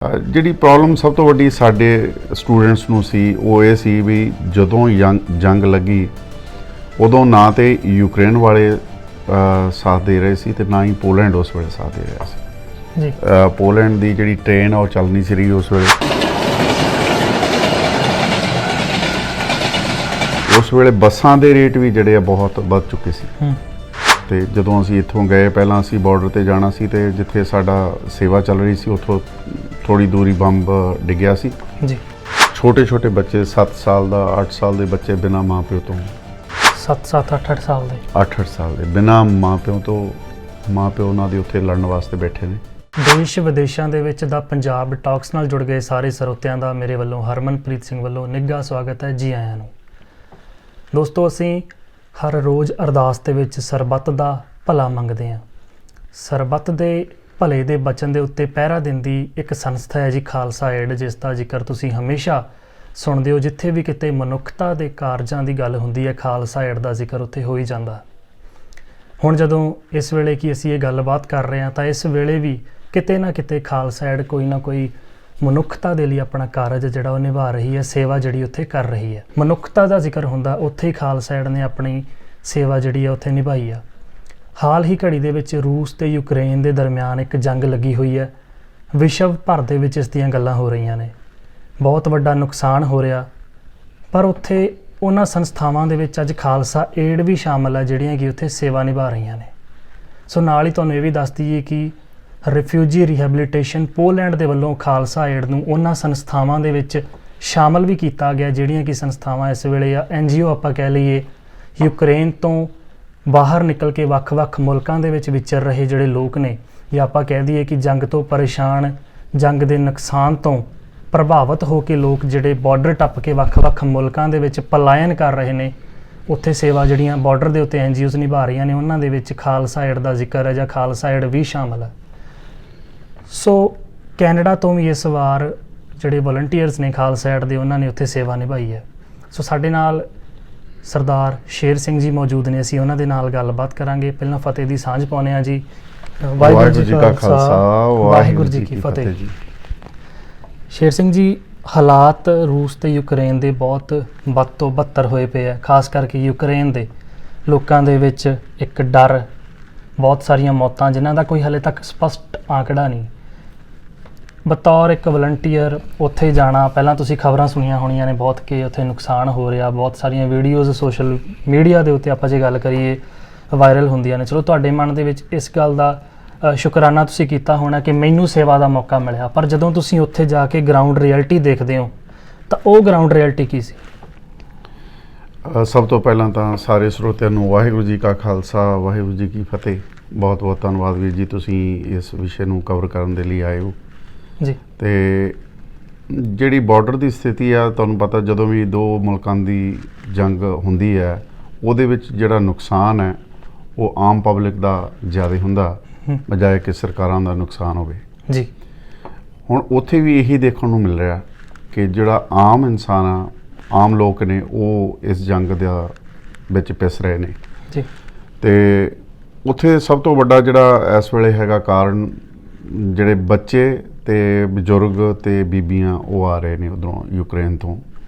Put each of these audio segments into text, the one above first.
ਜਿਹੜੀ ਪ੍ਰੋਬਲਮ ਸਭ ਤੋਂ ਵੱਡੀ ਸਾਡੇ ਸਟੂਡੈਂਟਸ ਨੂੰ ਸੀ ਉਹ ਇਹ ਸੀ ਵੀ ਜਦੋਂ ਜੰਗ ਲੱਗੀ ਉਦੋਂ ਨਾ ਤੇ ਯੂਕਰੇਨ ਵਾਲੇ ਸਾਥ ਦੇ ਰਹੇ ਸੀ ਤੇ ਨਾ ਹੀ ਪੋਲੈਂਡ ਉਸ ਵੇਲੇ ਸਾਥ ਦੇ ਰਿਹਾ ਸੀ ਜੀ। ਪੋਲੈਂਡ ਦੀ ਜਿਹੜੀ ਟ੍ਰੇਨ ਆ ਉਹ ਚੱਲ ਨਹੀਂ ਸੀ ਰਹੀ ਉਸ ਵੇਲੇ ਬੱਸਾਂ ਦੇ ਰੇਟ ਵੀ ਜਿਹੜੇ ਆ ਬਹੁਤ ਵੱਧ ਚੁੱਕੇ ਸੀ। ਤੇ ਜਦੋਂ ਅਸੀਂ ਇੱਥੋਂ ਗਏ ਪਹਿਲਾਂ ਅਸੀਂ ਬਾਰਡਰ ਤੇ ਜਾਣਾ ਸੀ ਤੇ ਜਿੱਥੇ ਸਾਡਾ ਸੇਵਾ ਚੱਲ ਰਹੀ ਸੀ ਉੱਥੋਂ ਥੋੜੀ ਦੂਰੀ ਬੰਬ ਡਿੱਗਿਆ ਸੀ ਜੀ। ਛੋਟੇ ਛੋਟੇ ਬੱਚੇ 7 ਸਾਲ ਦਾ 8 ਸਾਲ ਦੇ ਬੱਚੇ ਬਿਨਾਂ ਮਾਂ ਪਿਓ ਤੋਂ 8 ਸਾਲ ਦੇ ਬਿਨਾਂ ਮਾਂ ਪਿਓ ਤੋਂ ਮਾਂ ਪਿਓ ਉਹਨਾਂ ਦੇ ਉੱਥੇ ਲੜਨ ਵਾਸਤੇ ਬੈਠੇ ਨੇ। ਦੇਸ਼ ਵਿਦੇਸ਼ਾਂ ਦੇ ਵਿੱਚ ਦਾ ਪੰਜਾਬ ਟਾਕਸ ਨਾਲ ਜੁੜ ਗਏ ਸਾਰੇ ਸਰੋਤਿਆਂ ਦਾ ਮੇਰੇ ਵੱਲੋਂ ਹਰਮਨਪ੍ਰੀਤ ਸਿੰਘ ਵੱਲੋਂ ਨਿੱਘਾ ਸਵਾਗਤ ਹੈ। ਜੀ ਆਇਆਂ ਨੂੰ ਦੋਸਤੋ। ਅਸੀਂ ਹਰ ਰੋਜ਼ ਅਰਦਾਸ ਦੇ ਵਿੱਚ ਸਰਬੱਤ ਦਾ ਭਲਾ ਮੰਗਦੇ ਹਾਂ। ਸਰਬੱਤ ਦੇ ਭਲੇ ਦੇ ਬਚਨ ਦੇ ਉੱਤੇ ਪਹਿਰਾ ਦਿੰਦੀ ਇੱਕ ਸੰਸਥਾ ਹੈ ਜੀ ਖਾਲਸਾ ਏਡ, ਜਿਸ ਦਾ ਜ਼ਿਕਰ ਤੁਸੀਂ ਹਮੇਸ਼ਾ ਸੁਣਦੇ ਹੋ। ਜਿੱਥੇ ਵੀ ਕਿਤੇ ਮਨੁੱਖਤਾ ਦੇ ਕਾਰਜਾਂ ਦੀ ਗੱਲ ਹੁੰਦੀ ਹੈ ਖਾਲਸਾ ਏਡ ਦਾ ਜ਼ਿਕਰ ਉੱਥੇ ਹੋ ਹੀ ਜਾਂਦਾ। ਹੁਣ ਜਦੋਂ ਇਸ ਵੇਲੇ ਕੀ ਅਸੀਂ ਇਹ ਗੱਲਬਾਤ ਕਰ ਰਹੇ ਹਾਂ ਤਾਂ ਇਸ ਵੇਲੇ ਵੀ ਕਿਤੇ ਨਾ ਕਿਤੇ ਖਾਲਸਾ ਏਡ ਕੋਈ ਨਾ ਕੋਈ ਮਨੁੱਖਤਾ ਦੇ ਲਈ ਆਪਣਾ ਕਾਰਜ ਜਿਹੜਾ ਉਹ ਨਿਭਾ ਰਹੀ ਹੈ, ਸੇਵਾ ਜਿਹੜੀ ਉੱਥੇ ਕਰ ਰਹੀ ਹੈ। ਮਨੁੱਖਤਾ ਦਾ ਜ਼ਿਕਰ ਹੁੰਦਾ ਉੱਥੇ ਹੀ ਖਾਲਸਾ ਏਡ ਨੇ ਆਪਣੀ ਸੇਵਾ ਜਿਹੜੀ ਹੈ ਉੱਥੇ ਨਿਭਾਈ ਆ। ਹਾਲ ਹੀ ਘੜੀ ਦੇ ਵਿੱਚ ਰੂਸ ਤੇ ਯੂਕਰੇਨ ਦੇ ਦਰਮਿਆਨ ਇੱਕ ਜੰਗ ਲੱਗੀ ਹੋਈ ਹੈ। ਵਿਸ਼ਵ ਭਰ ਦੇ ਵਿੱਚ ਇਸ ਦੀਆਂ ਗੱਲਾਂ ਹੋ ਰਹੀਆਂ ਨੇ, ਬਹੁਤ ਵੱਡਾ ਨੁਕਸਾਨ ਹੋ ਰਿਹਾ। ਪਰ ਉੱਥੇ ਉਹਨਾਂ ਸੰਸਥਾਵਾਂ ਦੇ ਵਿੱਚ ਅੱਜ ਖਾਲਸਾ ਏਡ ਵੀ ਸ਼ਾਮਲ ਹੈ ਜਿਹੜੀਆਂ ਕਿ ਉੱਥੇ ਸੇਵਾ ਨਿਭਾ ਰਹੀਆਂ ਨੇ। ਸੋ ਨਾਲ ਹੀ ਤੁਹਾਨੂੰ ਇਹ ਵੀ ਦੱਸ ਦਈਏ ਕਿ ਰਿਫਿਊਜੀ ਰਿਹੈਬਿਲਿਟੇਸ਼ਨ ਪੋਲੈਂਡ ਦੇ ਵੱਲੋਂ ਖਾਲਸਾ ਏਡ ਨੂੰ ਉਹਨਾਂ ਸੰਸਥਾਵਾਂ ਦੇ ਵਿੱਚ ਸ਼ਾਮਲ ਵੀ ਕੀਤਾ ਗਿਆ ਜਿਹੜੀਆਂ ਕਿ ਸੰਸਥਾਵਾਂ ਇਸ ਵੇਲੇ ਆ NGO ਆਪਾਂ ਕਹਿ ਲਈਏ, ਯੂਕਰੇਨ ਤੋਂ ਬਾਹਰ ਨਿਕਲ ਕੇ ਵੱਖ-ਵੱਖ ਮੁਲਕਾਂ ਦੇ ਵਿੱਚ ਵਿਚਰ ਰਹੇ ਜਿਹੜੇ ਲੋਕ ਨੇ, ਜਾਂ ਆਪਾਂ ਕਹਿ ਦਈਏ ਕਿ ਜੰਗ ਤੋਂ ਪਰੇਸ਼ਾਨ, ਜੰਗ ਦੇ ਨੁਕਸਾਨ ਤੋਂ ਪ੍ਰਭਾਵਿਤ ਹੋ ਕੇ ਲੋਕ ਜਿਹੜੇ ਬਾਰਡਰ ਟੱਪ ਕੇ ਵੱਖ-ਵੱਖ ਮੁਲਕਾਂ ਦੇ ਵਿੱਚ ਪਲਾਇਨ ਕਰ ਰਹੇ ਨੇ, ਉੱਥੇ ਸੇਵਾ ਜਿਹੜੀਆਂ ਬਾਰਡਰ ਦੇ ਉੱਤੇ NGOs ਨਿਭਾ ਰਹੀਆਂ ਨੇ, ਉਹਨਾਂ ਦੇ ਵਿੱਚ ਖਾਲਸਾ ਏਡ ਦਾ ਜ਼ਿਕਰ ਹੈ ਜਾਂ ਖਾਲਸਾ ਏਡ ਵੀ ਸ਼ਾਮਲ ਹੈ। ਸੋ ਕੈਨੇਡਾ ਤੋਂ ਵੀ ਇਸ ਵਾਰ ਜਿਹੜੇ ਵਲੰਟੀਅਰਸ ਨੇ ਖਾਲਸਾ ਏਡ ਦੇ, ਉਹਨਾਂ ਨੇ ਉੱਥੇ ਸੇਵਾ ਨਿਭਾਈ ਹੈ। ਸੋ ਸਾਡੇ ਨਾਲ ਸਰਦਾਰ ਸ਼ੇਰ ਸਿੰਘ ਜੀ ਮੌਜੂਦ ਨੇ, ਅਸੀਂ ਉਹਨਾਂ ਦੇ ਨਾਲ ਗੱਲਬਾਤ ਕਰਾਂਗੇ। ਪਹਿਲਾਂ ਫਤਿਹ ਦੀ ਸਾਂਝ ਪਾਉਂਦੇ ਹਾਂ ਜੀ। ਵਾਹਿਗੁਰੂ ਜੀ ਕਾ ਖਾਲਸਾ ਵਾਹਿਗੁਰੂ ਜੀ ਕੀ ਫਤਿਹ ਜੀ। ਸ਼ੇਰ ਸਿੰਘ ਜੀ, ਹਾਲਾਤ ਰੂਸ ਤੇ ਯੂਕਰੇਨ ਦੇ ਬਹੁਤ ਬਦ ਤੋਂ ਬੱਤਰ ਹੋਏ ਪਏ ਆ। ਖਾਸ ਕਰਕੇ ਯੂਕਰੇਨ ਦੇ ਲੋਕਾਂ ਦੇ ਵਿੱਚ ਇੱਕ ਡਰ, ਬਹੁਤ ਸਾਰੀਆਂ ਮੌਤਾਂ ਜਿਨ੍ਹਾਂ ਦਾ ਕੋਈ ਹਾਲੇ ਤੱਕ ਸਪਸ਼ਟ ਆંકੜਾ ਨਹੀਂ। ਬਤੌਰ ਇੱਕ ਵਲੰਟੀਅਰ ਉੱਥੇ ਜਾਣਾ, ਪਹਿਲਾਂ ਤੁਸੀਂ ਖਬਰਾਂ ਸੁਣੀਆਂ ਹੋਣੀਆਂ ਨੇ ਬਹੁਤ ਕਿ ਉੱਥੇ ਨੁਕਸਾਨ ਹੋ ਰਿਹਾ, ਬਹੁਤ ਸਾਰੀਆਂ ਵੀਡੀਓਜ਼ ਸੋਸ਼ਲ ਮੀਡੀਆ ਦੇ ਉੱਤੇ ਆਪਾਂ ਜੇ ਗੱਲ ਕਰੀਏ ਵਾਇਰਲ ਹੁੰਦੀਆਂ ਨੇ। ਚਲੋ ਤੁਹਾਡੇ ਮਨ ਦੇ ਵਿੱਚ ਇਸ ਗੱਲ ਦਾ ਸ਼ੁਕਰਾਨਾ ਤੁਸੀਂ ਕੀਤਾ ਹੋਣਾ ਕਿ ਮੈਨੂੰ ਸੇਵਾ ਦਾ ਮੌਕਾ ਮਿਲਿਆ, ਪਰ ਜਦੋਂ ਤੁਸੀਂ ਉੱਥੇ ਜਾ ਕੇ ਗਰਾਊਂਡ ਰਿਐਲਿਟੀ ਦੇਖਦੇ ਹੋ ਤਾਂ ਉਹ ਗਰਾਊਂਡ ਰਿਐਲਿਟੀ ਕੀ ਸੀ? ਸਭ ਤੋਂ ਪਹਿਲਾਂ ਤਾਂ ਸਾਰੇ ਸਰੋਤਿਆਂ ਨੂੰ ਵਾਹਿਗੁਰੂ ਜੀ ਕਾ ਖਾਲਸਾ ਵਾਹਿਗੁਰੂ ਜੀ ਕੀ ਫਤਿਹ। ਬਹੁਤ ਬਹੁਤ ਧੰਨਵਾਦ ਵੀਰ ਜੀ, ਤੁਸੀਂ ਇਸ ਵਿਸ਼ੇ ਨੂੰ ਕਵਰ ਕਰਨ ਦੇ ਲਈ ਆਏ ਹੋ ਜੀ। ਤੇ ਜਿਹੜੀ ਬਾਰਡਰ ਦੀ ਸਥਿਤੀ ਆ, ਤੁਹਾਨੂੰ ਪਤਾ ਜਦੋਂ ਵੀ ਦੋ ਮੁਲਕਾਂ ਦੀ ਜੰਗ ਹੁੰਦੀ ਹੈ ਉਹਦੇ ਵਿੱਚ ਜਿਹੜਾ ਨੁਕਸਾਨ ਹੈ ਉਹ ਆਮ ਪਬਲਿਕ ਦਾ ਜ਼ਿਆਦਾ ਹੁੰਦਾ ਬਜਾਏ ਕਿ ਸਰਕਾਰਾਂ ਦਾ ਨੁਕਸਾਨ ਹੋਵੇ ਜੀ। ਹੁਣ ਉੱਥੇ ਵੀ ਇਹੀ ਦੇਖਣ ਨੂੰ ਮਿਲ ਰਿਹਾ ਕਿ ਜਿਹੜਾ ਆਮ ਇਨਸਾਨ ਆ, ਆਮ ਲੋਕ ਨੇ, ਉਹ ਇਸ ਜੰਗ ਦਾ ਵਿੱਚ ਪਿਸ ਰਹੇ ਨੇ ਜੀ। ਤੇ ਉੱਥੇ ਸਭ ਤੋਂ ਵੱਡਾ ਜਿਹੜਾ ਇਸ ਵੇਲੇ ਹੈਗਾ ਕਾਰਨ, ਜਿਹੜੇ ਬੱਚੇ ਤੇ ਬਜ਼ੁਰਗ ਤੇ ਬੀਬੀਆਂ ਉਹ ਆ ਰਹੇ ਨੇ ਉੱਧਰੋਂ ਯੂਕਰੇਨ ਤੋਂ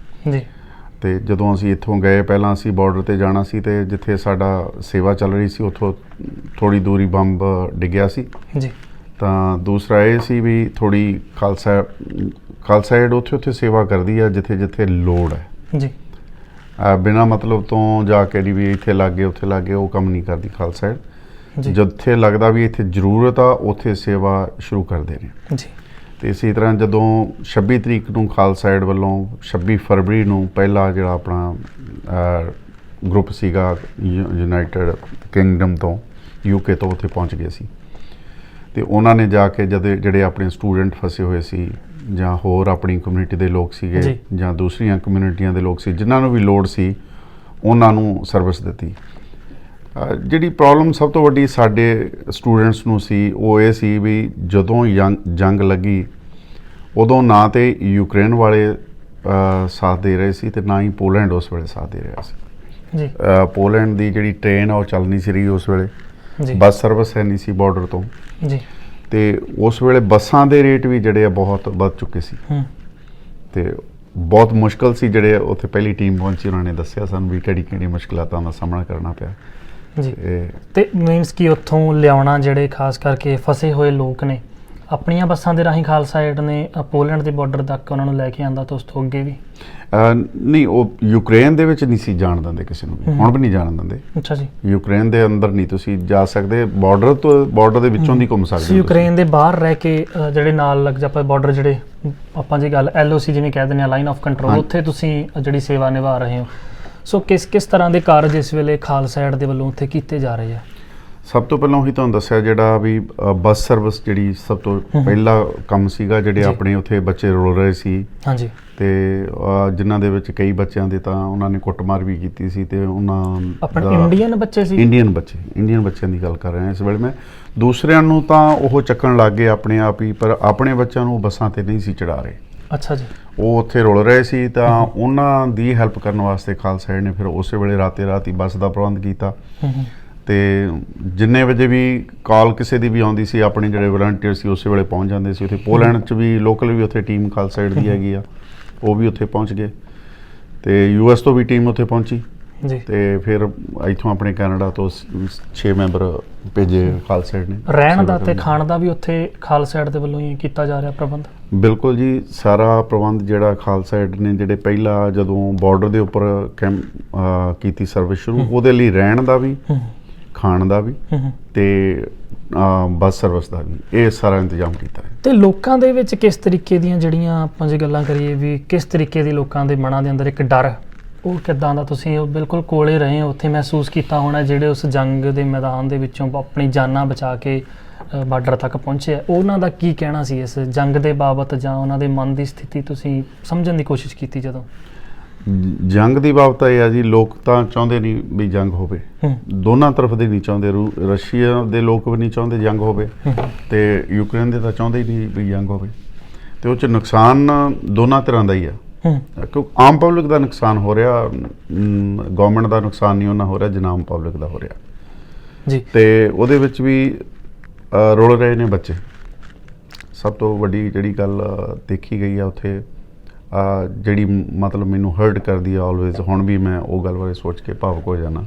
ਜੀ। ਤੇ ਜਦੋਂ ਅਸੀਂ ਇੱਥੋਂ ਗਏ ਪਹਿਲਾਂ ਅਸੀਂ ਬਾਰਡਰ ਤੇ ਜਾਣਾ ਸੀ ਤੇ ਜਿੱਥੇ ਸਾਡਾ ਸੇਵਾ ਚੱਲ ਰਹੀ ਸੀ ਉੱਥੋਂ ਥੋੜੀ ਦੂਰੀ ਬੰਬ ਡਿੱਗਿਆ ਸੀ ਜੀ। ਤਾਂ ਦੂਸਰਾ ਇਹ ਸੀ ਵੀ ਥੋੜੀ ਖਾਲਸਾ ਏਡ ਉੱਥੇ ਸੇਵਾ ਕਰਦੀ ਆ ਜਿੱਥੇ ਜਿੱਥੇ ਲੋੜ ਹੈ ਜੀ। ਬਿਨਾਂ ਮਤਲਬ ਤੋਂ ਜਾ ਕੇ ਵੀ ਇੱਥੇ ਲੱਗੇ ਉੱਥੇ ਲੱਗੇ ਉਹ ਕੰਮ ਨਹੀਂ ਕਰਦੀ ਖਾਲਸਾ ਏਡ। ਜਿੱਥੇ ਲੱਗਦਾ ਵੀ ਇੱਥੇ ਜ਼ਰੂਰਤ ਆ ਉੱਥੇ ਸੇਵਾ ਸ਼ੁਰੂ ਕਰਦੇ ਨੇ ਜੀ। ਤੇ ਇਸੇ ਤਰ੍ਹਾਂ ਜਦੋਂ 26 ਤਰੀਕ ਨੂੰ ਖਾਲਸਾ ਏਡ ਵੱਲੋਂ 26 ਫਰਵਰੀ ਨੂੰ ਪਹਿਲਾ ਜਿਹੜਾ ਆਪਣਾ ਗਰੁੱਪ ਸੀਗਾ ਯੂਨਾਈਟਿਡ ਕਿੰਗਡਮ ਤੋਂ, UK ਤੋਂ ਉੱਥੇ ਪਹੁੰਚ ਗਏ ਸੀ। ਤੇ ਉਹਨਾਂ ਨੇ ਜਾ ਕੇ ਜਿਹੜੇ ਆਪਣੇ ਸਟੂਡੈਂਟ ਫਸੇ ਹੋਏ ਸੀ ਜਾਂ ਹੋਰ ਆਪਣੀ ਕਮਿਊਨਿਟੀ ਦੇ ਲੋਕ ਸੀਗੇ ਜਾਂ ਦੂਸਰੀਆਂ ਕਮਿਊਨਿਟੀਆਂ ਦੇ ਲੋਕ ਸੀ ਜਿਨ੍ਹਾਂ ਨੂੰ ਵੀ ਲੋੜ ਸੀ, ਉਹਨਾਂ ਨੂੰ ਸਰਵਿਸ ਦਿੱਤੀ। ਜਿਹੜੀ ਪ੍ਰੋਬਲਮ ਸਭ ਤੋਂ ਵੱਡੀ ਸਾਡੇ ਸਟੂਡੈਂਟਸ ਨੂੰ ਸੀ ਉਹ ਇਹ ਸੀ ਵੀ ਜਦੋਂ ਜੰਗ ਲੱਗੀ ਉਦੋਂ ਨਾ ਤੇ ਯੂਕਰੇਨ ਵਾਲੇ ਸਾਥ ਦੇ ਰਹੇ ਸੀ ਤੇ ਨਾ ਹੀ ਪੋਲੈਂਡ ਉਸ ਵੇਲੇ ਸਾਥ ਦੇ ਰਿਹਾ ਸੀ ਜੀ। ਪੋਲੈਂਡ ਦੀ ਜਿਹੜੀ ਟ੍ਰੇਨ ਆ ਉਹ ਚੱਲ ਨਹੀਂ ਸੀ ਰਹੀ ਉਸ ਵੇਲੇ, ਬੱਸ ਸਰਵਿਸ ਹੈ ਨਹੀਂ ਸੀ ਬਾਰਡਰ ਤੋਂ ਜੀ। ਤੇ ਉਸ ਵੇਲੇ ਬੱਸਾਂ ਦੇ ਰੇਟ ਵੀ ਜਿਹੜੇ ਆ ਬਹੁਤ ਵੱਧ ਚੁੱਕੇ ਸੀ ਤੇ ਬਹੁਤ ਮੁਸ਼ਕਲ ਸੀ। ਜਿਹੜੇ ਉੱਥੇ ਪਹਿਲੀ ਟੀਮ ਪਹੁੰਚੀ ਉਹਨਾਂ ਨੇ ਦੱਸਿਆ ਸਾਨੂੰ ਵੀ ਕਿਹੜੀ ਮੁਸ਼ਕਲਾਤਾਂ ਦਾ ਸਾਹਮਣਾ ਕਰਨਾ ਪਿਆ ਜੀ। ਤੇ ਮੀਨਸ ਕਿ ਉੱਥੋਂ ਲਿਆਉਣਾ ਜਿਹੜੇ ਖਾਸ ਕਰਕੇ ਫਸੇ ਹੋਏ ਲੋਕ ਨੇ ਆਪਣੀਆਂ ਬੱਸਾਂ ਦੇ ਰਾਹੀਂ ਖਾਲਸਾ ਏਡ ਨੇ ਪੋਲੈਂਡ ਦੇ ਬਾਰਡਰ ਤੱਕ ਉਹਨਾਂ ਨੂੰ ਲੈ ਕੇ ਆਂਦਾ ਤਾਂ ਉਸ ਤੋਂ ਅੱਗੇ ਵੀ ਨਹੀਂ, ਉਹ ਯੂਕਰੇਨ ਦੇ ਵਿੱਚ ਨਹੀਂ ਸੀ ਜਾਣ ਦਿੰਦੇ ਕਿਸੇ ਨੂੰ ਵੀ, ਹੁਣ ਵੀ ਨਹੀਂ ਜਾਣ ਦਿੰਦੇ। ਅੱਛਾ ਜੀ। ਯੂਕਰੇਨ ਦੇ ਅੰਦਰ ਨਹੀਂ ਤੁਸੀਂ ਜਾ ਸਕਦੇ, ਬਾਰਡਰ ਦੇ ਵਿੱਚੋਂ ਦੀ ਘੁੰਮ ਸਕਦੇ ਹੋ। ਯੂਕਰੇਨ ਦੇ ਬਾਹਰ ਰਹਿ ਕੇ ਜਿਹੜੇ ਨਾਲ ਲੱਗ ਆਪਾਂ ਬਾਰਡਰ ਜਿਹੜੇ ਆਪਾਂ ਜੀ ਗੱਲ LOC ਜਿਵੇਂ ਕਹਿ ਦਿੰਦੇ ਆ, ਲਾਈਨ ਆਫ ਕੰਟਰੋਲ, ਉੱਥੇ ਤੁਸੀਂ ਜਿਹੜੀ ਸੇਵਾ ਨਿਭਾ ਰਹੇ ਹੋ। ਸੋ ਕਿਸ ਤਰ੍ਹਾਂ ਦੇ ਕਾਰਜ ਇਸ ਵੇਲੇ ਖਾਲਸਾ ਏਡ ਦੇ ਵੱਲੋਂ ਉੱਥੇ ਕੀਤੇ ਜਾ ਰਹੇ ਆ? ਸਭ ਤੋਂ ਪਹਿਲਾਂ ਉਹੀ ਤੁਹਾਨੂੰ ਦੱਸਿਆ ਜਿਹੜਾ ਵੀ ਬੱਸ ਸਰਵਿਸ ਜਿਹੜੀ ਸਭ ਤੋਂ ਪਹਿਲਾ ਕੰਮ ਸੀਗਾ। ਜਿਹੜੇ ਆਪਣੇ ਉੱਥੇ ਬੱਚੇ ਰੁਲ ਰਹੇ ਸੀ ਹਾਂਜੀ, ਤੇ ਜਿਨ੍ਹਾਂ ਦੇ ਵਿੱਚ ਕਈ ਬੱਚਿਆਂ ਦੇ ਤਾਂ ਉਹਨਾਂ ਨੇ ਕੁੱਟਮਾਰ ਵੀ ਕੀਤੀ ਸੀ ਤੇ ਉਹਨਾਂ ਆਪਣੇ ਇੰਡੀਅਨ ਬੱਚੇ ਸੀ। ਇੰਡੀਅਨ ਬੱਚਿਆਂ ਦੀ ਗੱਲ ਕਰ ਰਿਹਾ ਇਸ ਵੇਲੇ ਮੈਂ। ਦੂਸਰਿਆਂ ਨੂੰ ਤਾਂ ਉਹ ਚੱਕਣ ਲੱਗ ਗਏ ਆਪਣੇ ਆਪ ਹੀ, ਪਰ ਆਪਣੇ ਬੱਚਿਆਂ ਨੂੰ ਬੱਸਾਂ ਤੇ ਨਹੀਂ ਸੀ ਚੜਾ ਰਹੇ। ਅੱਛਾ ਜੀ। ਉਹ ਉੱਥੇ ਰੁਲ ਰਹੇ ਸੀ ਤਾਂ ਉਹਨਾਂ ਦੀ ਹੈਲਪ ਕਰਨ ਵਾਸਤੇ ਖਾਲਸਾ ਏਡ ਨੇ ਫਿਰ ਉਸੇ ਵੇਲੇ ਰਾਤੇ ਹੀ ਬੱਸ ਦਾ ਪ੍ਰਬੰਧ ਕੀਤਾ ਤੇ ਜਿੰਨੇ ਵਜੇ ਵੀ ਕਾਲ ਕਿਸੇ ਦੀ ਵੀ ਆਉਂਦੀ ਸੀ, ਆਪਣੇ ਜਿਹੜੇ ਵਲੰਟੀਅਰ ਸੀ ਉਸੇ ਵੇਲੇ ਪਹੁੰਚ ਜਾਂਦੇ ਸੀ। ਉੱਥੇ ਪੋਲੈਂਡ 'ਚ ਵੀ ਲੋਕਲ ਵੀ ਉੱਥੇ ਟੀਮ ਖਾਲਸਾ ਏਡ ਦੀ ਹੈਗੀ ਆ, ਉਹ ਵੀ ਉੱਥੇ ਪਹੁੰਚ ਗਏ ਤੇ US ਤੋਂ ਵੀ ਟੀਮ ਉੱਥੇ ਪਹੁੰਚੀ ਜੀ। ਤੇ ਫਿਰ ਇੱਥੋਂ ਆਪਣੇ ਕੈਨੇਡਾ ਤੋਂ 6 ਮੈਂਬਰ ਭੇਜੇ ਖਾਲਸਾ ਏਡ ਨੇ। ਰਹਿਣ ਦਾ ਤੇ ਖਾਣ ਦਾ ਵੀ ਉੱਥੇ ਖਾਲਸਾ ਏਡ ਦੇ ਵੱਲੋਂ ਹੀ ਕੀਤਾ ਜਾ ਰਿਹਾ ਪ੍ਰਬੰਧ? ਬਿਲਕੁਲ ਜੀ, ਸਾਰਾ ਪ੍ਰਬੰਧ ਜਿਹੜਾ ਖਾਲਸਾ ਏਡ ਨੇ ਜਿਹੜੇ ਪਹਿਲਾਂ ਜਦੋਂ ਬਾਰਡਰ ਦੇ ਉੱਪਰ ਕੀਤੀ ਸਰਵਿਸ ਸ਼ੁਰੂ, ਉਹਦੇ ਲਈ ਰਹਿਣ ਦਾ ਵੀ, ਖਾਣ ਦਾ ਵੀ ਤੇ ਬੱਸ ਸਰਵਿਸ ਦਾ ਵੀ, ਇਹ ਸਾਰਾ ਇੰਤਜ਼ਾਮ ਕੀਤਾ ਹੈ। ਤੇ ਲੋਕਾਂ ਦੇ ਵਿੱਚ ਕਿਸ ਤਰੀਕੇ ਦੀਆਂ ਜਿਹੜੀਆਂ ਆਪਾਂ ਜੇ ਗੱਲਾਂ ਕਰੀਏ ਵੀ ਕਿਸ ਤਰੀਕੇ ਦੀ ਲੋਕਾਂ ਦੇ ਮਨਾਂ ਦੇ ਅੰਦਰ ਇੱਕ ਡਰ, ਉਹ ਕਿੱਦਾਂ ਦਾ? ਤੁਸੀਂ ਉਹ ਬਿਲਕੁਲ ਕੋਲੇ ਰਹੇ ਹੋ, ਉੱਥੇ ਮਹਿਸੂਸ ਕੀਤਾ ਹੋਣਾ, ਜਿਹੜੇ ਉਸ ਜੰਗ ਦੇ ਮੈਦਾਨ ਦੇ ਵਿੱਚੋਂ ਆਪਣੀ ਜਾਨਾਂ ਬਚਾ ਕੇ ਬਾਰਡਰ ਤੱਕ ਪਹੁੰਚੇ, ਉਹਨਾਂ ਦਾ ਕੀ ਕਹਿਣਾ ਸੀ ਇਸ ਜੰਗ ਦੇ ਬਾਬਤ, ਜਾਂ ਉਹਨਾਂ ਦੇ ਮਨ ਦੀ ਸਥਿਤੀ ਤੁਸੀਂ ਸਮਝਣ ਦੀ ਕੋਸ਼ਿਸ਼ ਕੀਤੀ? ਜਦੋਂ ਜੰਗ ਦੀ ਬਾਬਤ ਇਹ ਆ ਜੀ, ਲੋਕ ਤਾਂ ਚਾਹੁੰਦੇ ਨਹੀਂ ਵੀ ਜੰਗ ਹੋਵੇ, ਦੋਨਾਂ ਤਰਫ ਦੇ ਨਹੀਂ ਚਾਹੁੰਦੇ। ਰਸ਼ੀਆ ਦੇ ਲੋਕ ਵੀ ਨਹੀਂ ਚਾਹੁੰਦੇ ਜੰਗ ਹੋਵੇ ਤੇ ਯੂਕਰੇਨ ਦੇ ਤਾਂ ਚਾਹੁੰਦੇ ਹੀ ਨਹੀਂ ਵੀ ਜੰਗ ਹੋਵੇ, ਤੇ ਉਹ 'ਚ ਨੁਕਸਾਨ ਦੋਨਾਂ ਤਰ੍ਹਾਂ ਦਾ ਹੀ ਆ। ਕਿਉਂਕਿ ਆਮ ਪਬਲਿਕ ਦਾ ਨੁਕਸਾਨ ਹੋ ਰਿਹਾ, ਗਵਰਨਮੈਂਟ ਦਾ ਨੁਕਸਾਨ ਨਹੀਂ ਉਹਨਾਂ ਹੋ ਰਿਹਾ, ਜਿੰਨਾ ਆਮ ਪਬਲਿਕ ਦਾ ਹੋ ਰਿਹਾ ਜੀ। ਤੇ ਉਹਦੇ ਵਿੱਚ ਵੀ ਰੁਲ ਰਹੇ ਨੇ ਬੱਚੇ। ਸਭ ਤੋਂ ਵੱਡੀ ਜਿਹੜੀ ਗੱਲ ਦੇਖੀ ਗਈ ਆ ਉੱਥੇ, ਜਿਹੜੀ ਮਤਲਬ ਮੈਨੂੰ ਹਰਟ ਕਰਦੀ ਆ ਆਲਵੇਜ਼, ਹੁਣ ਵੀ ਮੈਂ ਉਹ ਗੱਲ ਬਾਰੇ ਸੋਚ ਕੇ ਭਾਵੁਕ ਹੋ ਜਾਣਾ।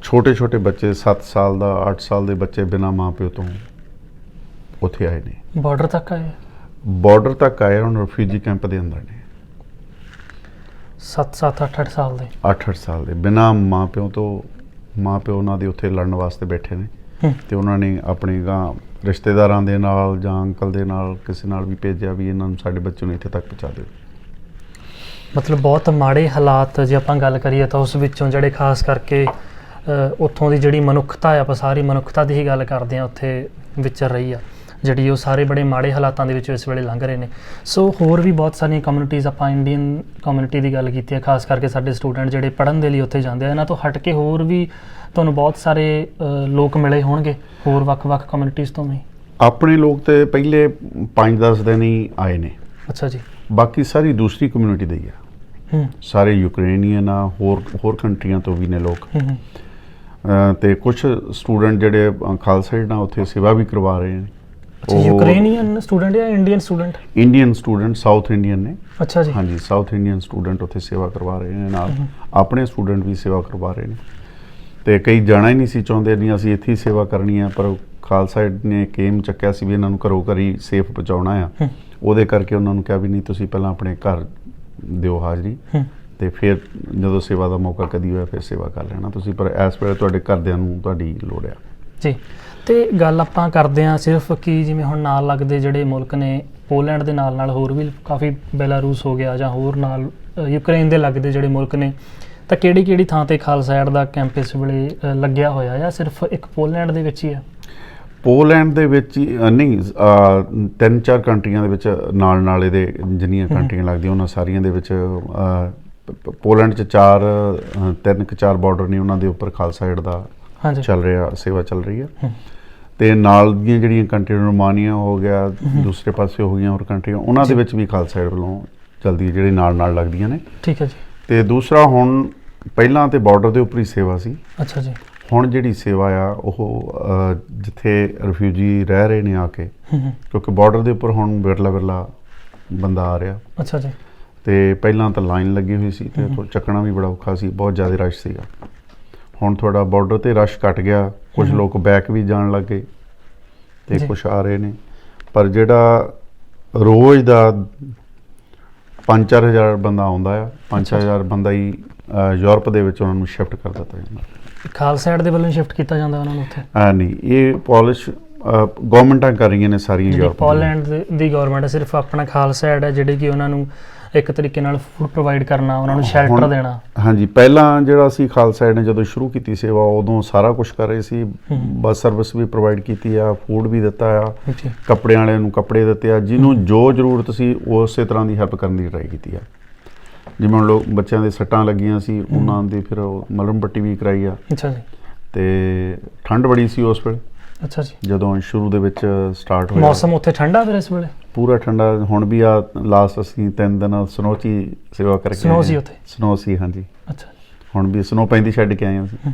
ਛੋਟੇ ਬੱਚੇ, 7 ਸਾਲ ਦਾ, 8 ਸਾਲ ਦੇ ਬੱਚੇ ਬਿਨਾਂ ਮਾਂ ਪਿਓ ਤੋਂ ਉੱਥੇ ਆਏ ਨੇ। ਬਾਰਡਰ ਤੱਕ ਆਏ ਹੁਣ ਰਿਫਿਊਜੀ ਕੈਂਪ ਦੇ ਅੰਦਰ ਨੇ। 7-7, 8-8 ਸਾਲ ਦੇ 8-8 ਸਾਲ ਦੇ ਬਿਨਾਂ ਮਾਂ ਪਿਓ ਤੋਂ, ਮਾਂ ਪਿਓ ਉਹਨਾਂ ਦੇ ਉੱਥੇ ਲੜਨ ਵਾਸਤੇ ਬੈਠੇ ਨੇ ਤੇ ਉਹਨਾਂ ਨੇ ਆਪਣੇ ਗਾਂ ਰਿਸ਼ਤੇਦਾਰਾਂ ਦੇ ਨਾਲ ਜਾਂ ਅੰਕਲ ਦੇ ਨਾਲ ਕਿਸੇ ਨਾਲ ਵੀ ਭੇਜਿਆ ਵੀ ਇਹਨਾਂ ਨੂੰ ਸਾਡੇ ਬੱਚੇ ਨੂੰ ਇੱਥੇ ਤੱਕ ਪਹੁੰਚਾ ਦਿਓ। ਮਤਲਬ ਬਹੁਤ ਮਾੜੇ ਹਾਲਾਤ ਜੇ ਆਪਾਂ ਗੱਲ ਕਰੀਏ ਤਾਂ ਉਸ ਵਿੱਚੋਂ ਜਿਹੜੇ ਖਾਸ ਕਰਕੇ ਉੱਥੋਂ ਦੀ ਜਿਹੜੀ ਮਨੁੱਖਤਾ ਆ, ਆਪਾਂ ਸਾਰੀ ਮਨੁੱਖਤਾ ਦੀ ਹੀ ਗੱਲ ਕਰਦੇ ਹਾਂ, ਉੱਥੇ ਵਿਚਰ ਰਹੀ ਆ ਜਿਹੜੀ, ਉਹ ਸਾਰੇ ਬੜੇ ਮਾੜੇ ਹਾਲਾਤਾਂ ਦੇ ਵਿੱਚ ਇਸ ਵੇਲੇ ਲੰਘ ਰਹੇ ਨੇ। ਸੋ ਹੋਰ ਵੀ ਬਹੁਤ ਸਾਰੀਆਂ ਕਮਿਊਨਿਟੀਜ਼, ਆਪਾਂ ਇੰਡੀਅਨ ਕਮਿਊਨਿਟੀ ਦੀ ਗੱਲ ਕੀਤੀ ਹੈ, ਖਾਸ ਕਰਕੇ ਸਾਡੇ ਸਟੂਡੈਂਟ ਜਿਹੜੇ ਪੜ੍ਹਨ ਦੇ ਲਈ ਉੱਥੇ ਜਾਂਦੇ ਆ, ਇਹਨਾਂ ਤੋਂ ਹਟ ਕੇ ਹੋਰ ਵੀ ਤੁਹਾਨੂੰ ਬਹੁਤ ਸਾਰੇ ਲੋਕ ਮਿਲੇ ਹੋਣਗੇ ਹੋਰ ਵੱਖ-ਵੱਖ ਕਮਿਊਨਿਟੀਜ਼ ਤੋਂ ਵੀ? ਆਪਣੇ ਲੋਕ ਤੇ ਪਹਿਲੇ 5-10 ਦਿਨ ਹੀ ਆਏ ਨੇ। ਅੱਛਾ ਜੀ। ਬਾਕੀ ਸਾਰੀ ਦੂਸਰੀ ਕਮਿਊਨਿਟੀ ਦੇ ਹੀ ਆ, ਸਾਰੇ ਯੂਕਰੇਨੀਅਨ ਆ, ਹੋਰ ਕੰਟਰੀਆਂ ਤੋਂ ਵੀ ਨੇ ਲੋਕ ਤੇ ਕੁਝ ਸਟੂਡੈਂਟ ਜਿਹੜੇ ਖਾਲਸਾ ਏਡ ਨਾਲ ਉੱਥੇ ਸੇਵਾ ਵੀ ਕਰਵਾ ਰਹੇ ਨੇ। ਯੂਕਰੇਨੀਅਨ ਸਟੂਡੈਂਟ ਜਾਂ Indian student? Indian student, south Indian ਨੇ। ਅੱਛਾ ਜੀ। ਹਾਂਜੀ, ਸਾਊਥ ਇੰਡੀਅਨ ਸਟੂਡੈਂਟ ਉੱਥੇ ਸੇਵਾ ਕਰਵਾ ਰਹੇ ਨੇ, ਨਾਲ ਆਪਣੇ ਸਟੂਡੈਂਟ ਵੀ ਸੇਵਾ ਕਰਵਾ ਰਹੇ ਨੇ। ਤੇ ਕਈ ਜਾਣਾ ਹੀ ਨਹੀਂ ਸੀ ਚਾਹੁੰਦੇ, ਨਹੀਂ ਅਸੀਂ ਇੱਥੇ ਹੀ ਸੇਵਾ ਕਰਨੀ ਆ, ਪਰ ਖਾਲਸਾ ਏਡ ਨੇ ਕੇਮ ਚੱਕਿਆ ਸੀ ਵੀ ਇਹਨਾਂ ਨੂੰ ਘਰੋਂ ਘਰੀ ਸੇਫ ਪਹੁੰਚਾਉਣਾ ਆ। ਉਹਦੇ ਕਰਕੇ ਉਹਨਾਂ ਨੂੰ ਕਿਹਾ ਵੀ ਨਹੀਂ, ਤੁਸੀਂ ਪਹਿਲਾਂ ਆਪਣੇ ਘਰ ਦਿਓ ਹਾਜ਼ਰੀ ਤੇ ਫਿਰ ਜਦੋਂ ਸੇਵਾ ਦਾ ਮੌਕਾ ਕਦੀ ਹੋਇਆ ਫਿਰ ਸੇਵਾ ਕਰ ਲੈਣਾ ਤੁਸੀਂ, ਪਰ ਇਸ ਵੇਲੇ ਤੁਹਾਡੇ ਘਰਦਿਆਂ ਨੂੰ ਤੁਹਾਡੀ ਲੋੜ ਆ ਜੀ। ਤੇ ਗੱਲ ਆਪਾਂ ਕਰਦੇ ਹਾਂ ਸਿਰਫ ਕਿ ਜਿਵੇਂ ਹੁਣ ਨਾਲ ਲੱਗਦੇ ਜਿਹੜੇ ਮੁਲਕ ਨੇ, ਪੋਲੈਂਡ ਦੇ ਨਾਲ ਹੋਰ ਵੀ ਕਾਫੀ, ਬੈਲਾਰੂਸ ਹੋ ਗਿਆ ਜਾਂ ਹੋਰ ਨਾਲ ਯੂਕਰੇਨ ਦੇ ਲੱਗਦੇ ਜਿਹੜੇ ਮੁਲਕ ਨੇ, ਤਾਂ ਕਿਹੜੀ ਥਾਂ ਤੇ ਖਾਲਸਾ ਏਡ ਦਾ ਕੈਂਪ ਇਸ ਵੇਲੇ ਲੱਗਿਆ ਹੋਇਆ ਜਾਂ ਸਿਰਫ ਇੱਕ ਪੋਲੈਂਡ ਦੇ ਵਿੱਚ ਹੀ ਆ? ਪੋਲੈਂਡ ਦੇ ਵਿੱਚ ਹੀ ਨਹੀਂ, 3-4 ਕੰਟਰੀਆਂ ਦੇ ਵਿੱਚ ਨਾਲ ਇਹਦੇ ਜਿੰਨੀਆਂ ਕੰਟਰੀਆਂ ਲੱਗਦੀਆਂ ਉਹਨਾਂ ਸਾਰੀਆਂ ਦੇ ਵਿੱਚ ਪੋਲੈਂਡ 'ਚ 3-4 ਬਾਰਡਰ ਨੇ, ਉਹਨਾਂ ਦੇ ਉੱਪਰ ਖਾਲਸਾ ਏਡ ਦਾ ਚੱਲ ਰਿਹਾ, ਸੇਵਾ ਚੱਲ ਰਹੀ ਹੈ। ਤੇ ਨਾਲ ਦੀਆਂ ਜਿਹੜੀਆਂ ਕੰਟਰੀਆਂ, ਰੋਮਾਨੀਆ ਹੋ ਗਿਆ, ਦੂਸਰੇ ਪਾਸੇ ਹੋ ਗਈਆਂ ਹੋਰ ਕੰਟਰੀਆਂ, ਉਹਨਾਂ ਦੇ ਵਿੱਚ ਵੀ ਖਾਲਸਾ ਏਡ ਵੱਲੋਂ ਚੱਲਦੀ ਹੈ, ਜਿਹੜੀ ਨਾਲ ਲੱਗਦੀਆਂ ਨੇ। ਠੀਕ ਹੈ ਜੀ। ਤੇ ਦੂਸਰਾ ਹੁਣ ਪਹਿਲਾਂ ਤੇ ਬਾਰਡਰ ਦੇ ਉੱਪਰ ਹੀ ਸੇਵਾ ਸੀ। ਅੱਛਾ ਜੀ। ਹੁਣ ਜਿਹੜੀ ਸੇਵਾ ਆ ਉਹ ਜਿੱਥੇ ਰਿਫਿਊਜੀ ਰਹਿ ਰਹੇ ਨੇ ਆ ਕੇ, ਕਿਉਂਕਿ ਬਾਰਡਰ ਦੇ ਉੱਪਰ ਹੁਣ ਵਿਰਲਾ ਬੰਦਾ ਆ ਰਿਹਾ। ਅੱਛਾ ਜੀ। ਤੇ ਪਹਿਲਾਂ ਤਾਂ ਲਾਈਨ ਲੱਗੀ ਹੋਈ ਸੀ ਤੇ ਚੱਕਣਾ ਵੀ ਬੜਾ ਔਖਾ ਸੀ, ਬਹੁਤ ਜ਼ਿਆਦਾ ਰਸ਼ ਸੀਗਾ। ਹੁਣ ਥੋੜਾ ਬਾਰਡਰ ਤੇ ਰਸ਼ ਘਟ ਗਿਆ, ਕੁਝ ਲੋਕ ਬੈਕ ਵੀ ਜਾਣ ਲੱਗ ਗਏ ਤੇ ਕੁਝ ਆ ਰਹੇ ਨੇ। ਪਰ ਜਿਹੜਾ ਰੋਜ਼ ਦਾ 5-4 ਹਜ਼ਾਰ ਬੰਦਾ ਆਉਂਦਾ ਆ, 5-4 ਹਜ਼ਾਰ ਬੰਦਾ ਹੀ ਯੂਰਪ ਦੇ ਵਿੱਚ ਉਹਨਾਂ ਨੂੰ ਸ਼ਿਫਟ ਕਰ ਦਿੱਤਾ ਜਾਂਦਾ। ਖਾਲਸਾ ਏਡ ਦੇ ਵੱਲੋਂ ਸ਼ਿਫਟ ਕੀਤਾ ਜਾਂਦਾ ਉਹਨਾਂ ਨੂੰ ਉੱਥੇ? ਨਹੀਂ, ਇਹ ਪਾਲਿਸ਼ ਗਵਰਨਮੈਂਟਾਂ ਕਰ ਰਹੀਆਂ ਨੇ ਸਾਰੀਆਂ ਯੂਰਪ। ਪੋਲੈਂਡ ਦੀ ਗਵਰਨਮੈਂਟ ਸਿਰਫ ਆਪਣਾ ਖਾਲਸਾ ਏਡ ਹੈ ਜਿਹੜੀ ਕਿ ਉਹਨਾਂ ਨੂੰ ਇੱਕ ਤਰੀਕੇ ਨਾਲ ਫੂਡ ਪ੍ਰੋਵਾਈਡ ਕਰਨਾ, ਉਹਨਾਂ ਨੂੰ ਸ਼ੈਲਟਰ ਦੇਣਾ। ਹਾਂਜੀ, ਪਹਿਲਾਂ ਜਿਹੜਾ ਸੀ ਖਾਲਸਾ ਏਡ ਨੇ ਜਦੋਂ ਸ਼ੁਰੂ ਕੀਤੀ ਸੇਵਾ ਉਦੋਂ ਸਾਰਾ ਕੁਝ ਕਰ ਰਹੇ ਸੀ। ਬੱਸ ਸਰਵਿਸ ਵੀ ਪ੍ਰੋਵਾਈਡ ਕੀਤੀ ਆ, ਫੂਡ ਵੀ ਦਿੱਤਾ ਆ, ਕੱਪੜਿਆਂ ਵਾਲਿਆਂ ਨੂੰ ਕੱਪੜੇ ਦਿੱਤੇ ਆ, ਜਿਹਨੂੰ ਜੋ ਜ਼ਰੂਰਤ ਸੀ ਉਸੇ ਤਰ੍ਹਾਂ ਦੀ ਹੈਲਪ ਕਰਨ ਦੀ ਟਰਾਈ ਕੀਤੀ ਆ। ਜਿਵੇਂ ਹੁਣ ਲੋਕ ਬੱਚਿਆਂ ਦੇ ਸੱਟਾਂ ਲੱਗੀਆਂ ਸੀ ਉਹਨਾਂ ਦੀ ਫਿਰ ਮਲਮ ਪੱਟੀ ਵੀ ਕਰਾਈ ਆ। ਅੱਛਾ ਜੀ। ਤੇ ਠੰਡ ਬੜੀ ਸੀ ਉਸ ਵੇਲੇ। ਅੱਛਾ ਜੀ। ਜਦੋਂ ਸ਼ੁਰੂ ਦੇ ਵਿੱਚ ਸਟਾਰਟ ਹੋਇਆ ਮੌਸਮ ਉੱਥੇ ਠੰਡਾ ਫਿਰ ਇਸ ਵੇਲੇ? ਪੂਰਾ ਠੰਡਾ। ਹੁਣ ਵੀ ਆ ਲਾਸਟ ਅਸੀਂ 3 ਦਿਨ ਸਨੋ 'ਚ ਹੀ ਸੇਵਾ ਕਰਕੇ ਸਨੋ ਸੀ ਉੱਥੇ? ਸਨੋ ਸੀ, ਹਾਂਜੀ। ਅੱਛਾ। ਹੁਣ ਵੀ ਸਨੋ ਪੈਂਦੀ ਛੱਡ ਕੇ ਆਏ ਅਸੀਂ।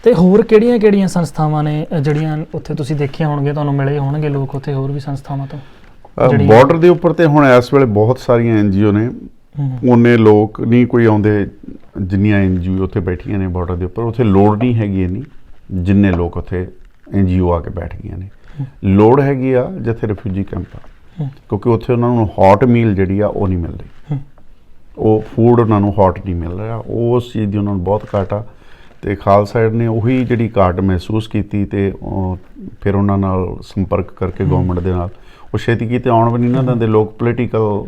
ਤੇ ਹੋਰ ਕਿਹੜੀਆਂ ਸੰਸਥਾਵਾਂ ਨੇ ਜਿਹੜੀਆਂ ਉੱਥੇ ਤੁਸੀਂ ਦੇਖੀਆਂ ਹੋਣਗੇ, ਤੁਹਾਨੂੰ ਮਿਲੇ ਹੋਣਗੇ ਲੋਕ ਉੱਥੇ ਹੋਰ ਵੀ ਸੰਸਥਾਵਾਂ ਤੋਂ? ਬਾਰਡਰ ਦੇ ਉੱਪਰ ਤੇ ਹੁਣ ਇਸ ਵੇਲੇ ਬਹੁਤ ਸਾਰੀਆਂ NGO ਨੇ, ਉਹਨੇ ਲੋਕ ਨਹੀਂ ਕੋਈ ਆਉਂਦੇ ਜਿੰਨੀਆਂ NGO ਉੱਥੇ ਬੈਠੀਆਂ ਨੇ ਬਾਰਡਰ ਦੇ ਉੱਪਰ। ਉੱਥੇ ਲੋੜ ਨਹੀਂ ਹੈਗੀ ਇੰਨੀ ਜਿੰਨੇ ਲੋਕ ਉੱਥੇ NGO ਆ ਕੇ ਬੈਠ ਗਈਆਂ ਨੇ। ਲੋੜ ਹੈਗੀ ਆ ਜਿੱਥੇ ਰਿਫਿਊਜੀ ਕੈਂਪ ਆ, ਕਿਉਂਕਿ ਉੱਥੇ ਉਹਨਾਂ ਨੂੰ ਹੌਟ ਮੀਲ ਜਿਹੜੀ ਆ ਉਹ ਨਹੀਂ ਮਿਲ ਰਹੀ, ਉਹ ਫੂਡ ਉਹਨਾਂ ਨੂੰ ਹੌਟ ਨਹੀਂ ਮਿਲ ਰਿਹਾ, ਉਸ ਚੀਜ਼ ਦੀ ਉਹਨਾਂ ਨੂੰ ਬਹੁਤ ਘਾਟ ਆ। ਤੇ ਖਾਲਸਾ ਏਡ ਨੇ ਉਹੀ ਜਿਹੜੀ ਘਾਟ ਮਹਿਸੂਸ ਕੀਤੀ ਤੇ ਫਿਰ ਉਹਨਾਂ ਨਾਲ ਸੰਪਰਕ ਕਰਕੇ ਗਵਰਨਮੈਂਟ ਦੇ ਨਾਲ ਉਹ ਛੇਤੀ ਕਿਤੇ ਆਉਣ ਵੀ ਨਹੀਂ ਨਾ ਦਿੰਦੇ ਲੋਕ। ਪੋਲੀਟੀਕਲ